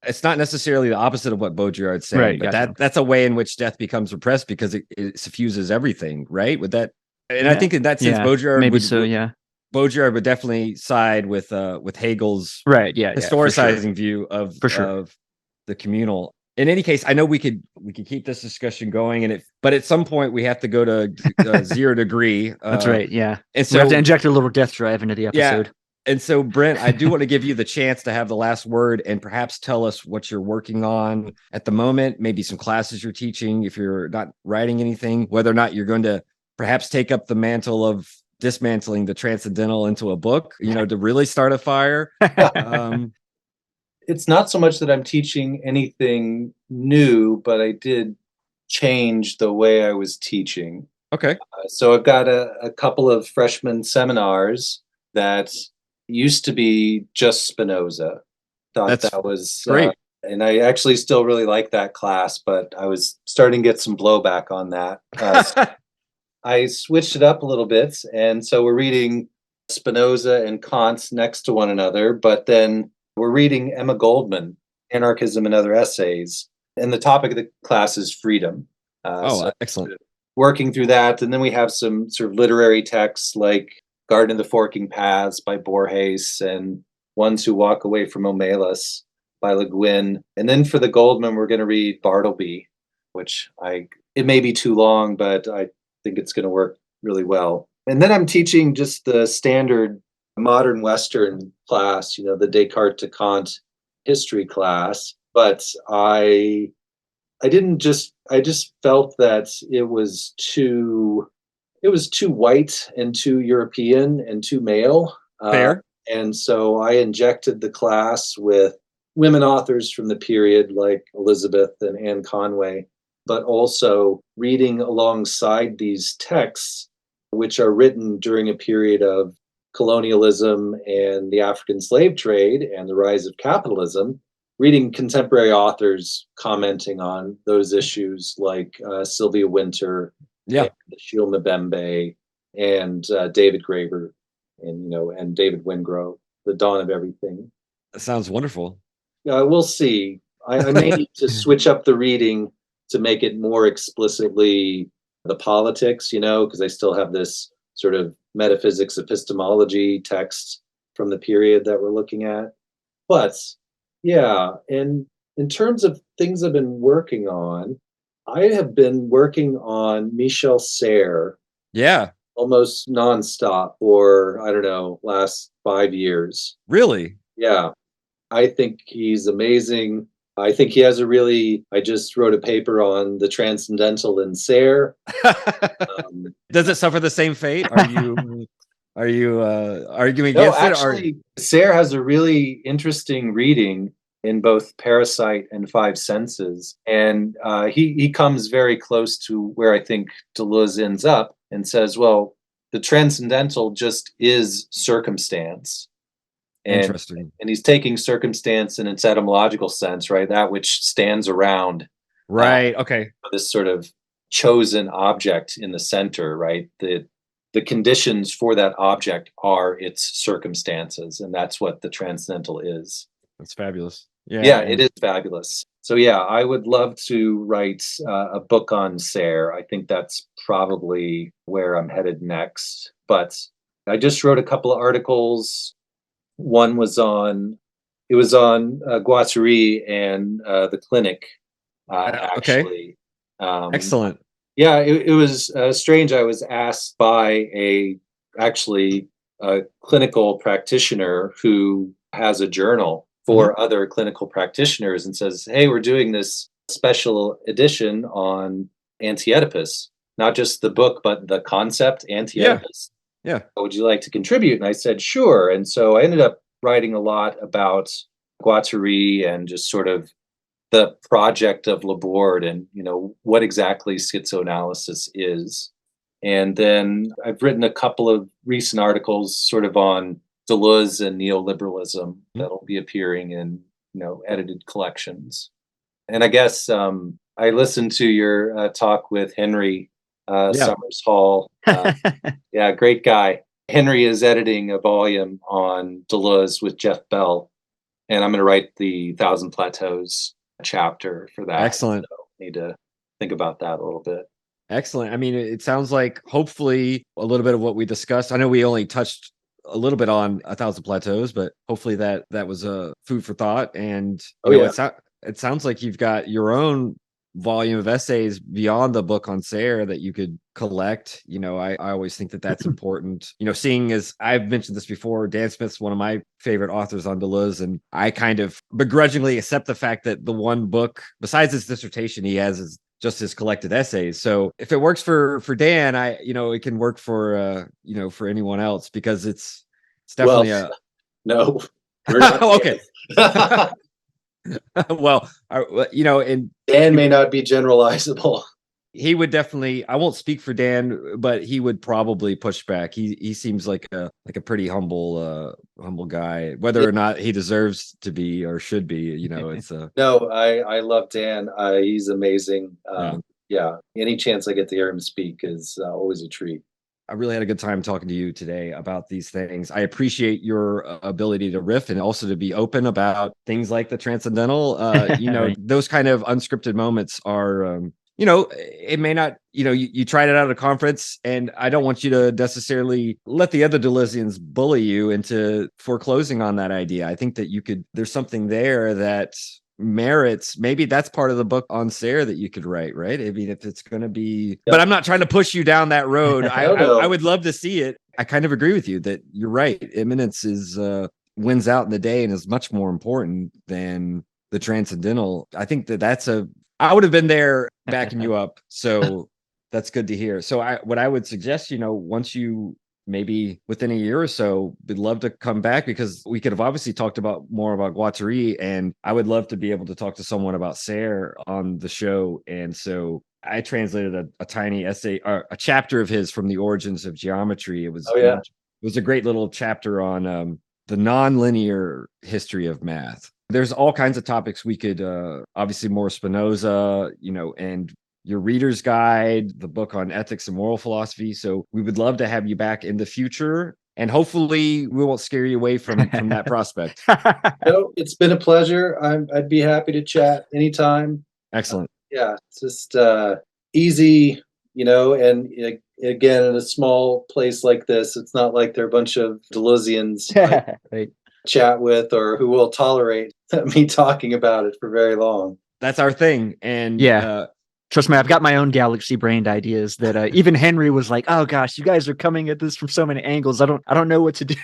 it's not necessarily the opposite of what Baudrillard's saying, right, but gotcha. that's a way in which death becomes repressed because it suffuses everything, right? With that, and I think in that sense, Baudrillard Baudrillard would definitely side with Hegel's historicizing view of the communal. In any case, I know we could keep this discussion going, but at some point we have to go to 0 degree. That's right, yeah. And so we have to inject a little death drive into the episode. Yeah. And so, Brent, I do want to give you the chance to have the last word and perhaps tell us what you're working on at the moment, maybe some classes you're teaching if you're not writing anything, whether or not you're going to perhaps take up the mantle of dismantling the Transcendental into a book, to really start a fire. It's not so much that I'm teaching anything new, but I did change the way I was teaching. Okay. So I've got a couple of freshman seminars that used to be just Spinoza. Thought that was great. And I actually still really like that class, but I was starting to get some blowback on that. So I switched it up a little bit. And so we're reading Spinoza and Kant next to one another, but then we're reading Emma Goldman, Anarchism and Other Essays. And the topic of the class is freedom. So excellent. Working through that. And then we have some sort of literary texts like Garden of the Forking Paths by Borges and Ones Who Walk Away from Omelas by Le Guin. And then for the Goldman, we're going to read Bartleby, which it may be too long, but I think it's going to work really well. And then I'm teaching just the standard modern Western class, the Descartes to Kant history class. But I just felt that it was too white and too European and too male. Fair. And so I injected the class with women authors from the period like Elizabeth and Anne Conway, but also reading alongside these texts, which are written during a period of colonialism and the African slave trade and the rise of capitalism, reading contemporary authors commenting on those issues like Sylvia Wynter, Sheil Mbembe, and David Graeber, and David Wingrove, The Dawn of Everything. That sounds wonderful. We'll see. I may need to switch up the reading to make it more explicitly the politics, because I still have this sort of metaphysics epistemology text from the period that we're looking at. But yeah, and in terms of things I've been working on, I have been working on Michel Serres. Yeah. Almost nonstop for, I don't know, last 5 years. Really? Yeah. I think he's amazing. I think he has I just wrote a paper on the Transcendental in Serres. Does it suffer the same fate? Are you arguing against it? Actually, Serres has a really interesting reading in both Parasite and Five Senses. And he comes very close to where I think Deleuze ends up and says, well, the transcendental just is circumstance. Interesting. And he's taking circumstance in its etymological sense, right? That which stands around. Right. Okay. This sort of chosen object in the center, right? The conditions for that object are its circumstances. And that's what the transcendental is. That's fabulous. Yeah, it is fabulous. So yeah, I would love to write a book on Sayre. I think that's probably where I'm headed next. But I just wrote a couple of articles. One was on Guattari and the clinic. Actually, Excellent. Yeah, it was strange. I was asked by a clinical practitioner who has a journal for other clinical practitioners and says, "Hey, we're doing this special edition on Anti-Oedipus, not just the book, but the concept Anti-Oedipus. Yeah. Would you like to contribute?" And I said, "Sure." And so I ended up writing a lot about Guattari and just sort of the project of Laborde and, what exactly schizoanalysis is. And then I've written a couple of recent articles sort of on Deleuze and neoliberalism that'll be appearing in, edited collections. And I guess I listened to your talk with Henry Summers Hall. Yeah, great guy. Henry is editing a volume on Deleuze with Jeff Bell, and I'm going to write the Thousand Plateaus chapter for that. Excellent. So need to think about that a little bit. Excellent. I mean, it sounds like hopefully a little bit of what we discussed. I know we only touched a little bit on A Thousand Plateaus, but hopefully that was a food for thought. And it sounds like you've got your own volume of essays beyond the book on Sayre that you could collect. I always think that that's important. Seeing as I've mentioned this before, Dan Smith's one of my favorite authors on Deleuze, and I kind of begrudgingly accept the fact that the one book besides his dissertation he has is just his collected essays. So if it works for Dan, it can work for for anyone else, because it's definitely no. We're not okay. Well, and Dan may not be generalizable. He would definitely, I won't speak for Dan, but he would probably push back. He seems like a pretty humble guy, whether or not he deserves to be or should be, it's No, I love Dan. He's amazing. Yeah. Any chance I get to hear him speak is always a treat. I really had a good time talking to you today about these things. I appreciate your ability to riff and also to be open about things like the Transcendental. Those kind of unscripted moments are, it may not, you tried it out at a conference, and I don't want you to necessarily let the other Deleuzians bully you into foreclosing on that idea. I think that there's something there that merits, maybe that's part of the book on Sayre that you could write, right? I mean, if it's going to be, but I'm not trying to push you down that road. I would love to see it. I kind of agree with you that you're right. Immanence wins out in the day and is much more important than the Transcendental. I think I would have been there backing you up. So that's good to hear. So what I would suggest, once you maybe within a year or so, we'd love to come back, because we could have obviously talked more about Guattari, and I would love to be able to talk to someone about Sayre on the show. And so I translated a tiny essay, or a chapter of his from The Origins of Geometry. It was it was a great little chapter on the nonlinear history of math. There's all kinds of topics we could obviously more Spinoza, and your reader's guide, the book on ethics and moral philosophy. So we would love to have you back in the future, and hopefully we won't scare you away from that prospect. It's been a pleasure. I'd be happy to chat anytime. Excellent. Yeah, it's just easy, and again, in a small place like this, it's not like there are a bunch of Deleuzians right. Chat with or who will tolerate me talking about it for very long. That's our thing. And trust me, I've got my own galaxy brained ideas that even Henry was like, "Oh gosh, you guys are coming at this from so many angles. I don't know what to do."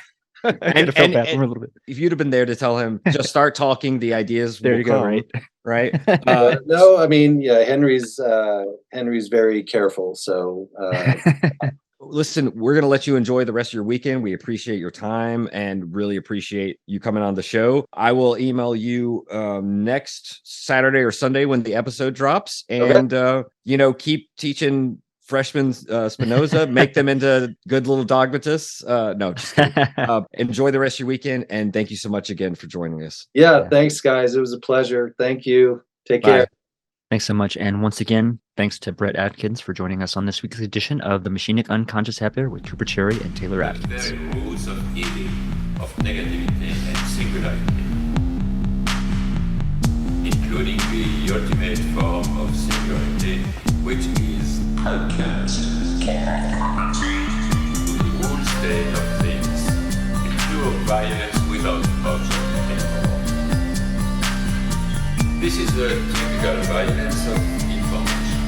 I had to feel bad for him a little bit. If you'd have been there to tell him, just start talking, the ideas there you go, right? No, I mean, Henry's very careful. So listen, we're going to let you enjoy the rest of your weekend. We appreciate your time and really appreciate you coming on the show. I will email you next Saturday or Sunday when the episode drops, and keep teaching freshmen Spinoza, make them into good little dogmatists. No, just kidding. Enjoy the rest of your weekend, and thank you so much again for joining us. Yeah, thanks, guys. It was a pleasure. Thank you. Take care. Thanks so much. And once again, thanks to Brent Adkins for joining us on this week's edition of the Machinic Unconscious Happiness with Cooper Cherry and Taylor Adkins. The very roots of evil, of negativity and singularity. including the ultimate form of singularity, which is to the whole state of things, in pure violence without object anymore. This is the typical violence of information.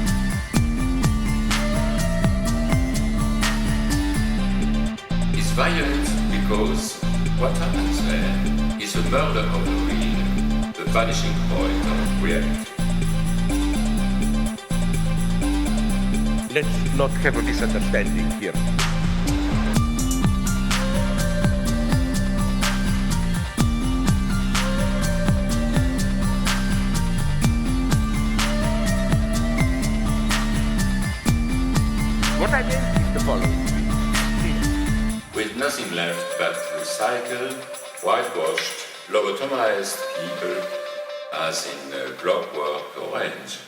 It's violent because what happens there is a murder of the real, the vanishing point of reality. Let's not have a misunderstanding here. What I meant is the following. With nothing left but recycled, whitewashed, lobotomized people, as in Clockwork Orange.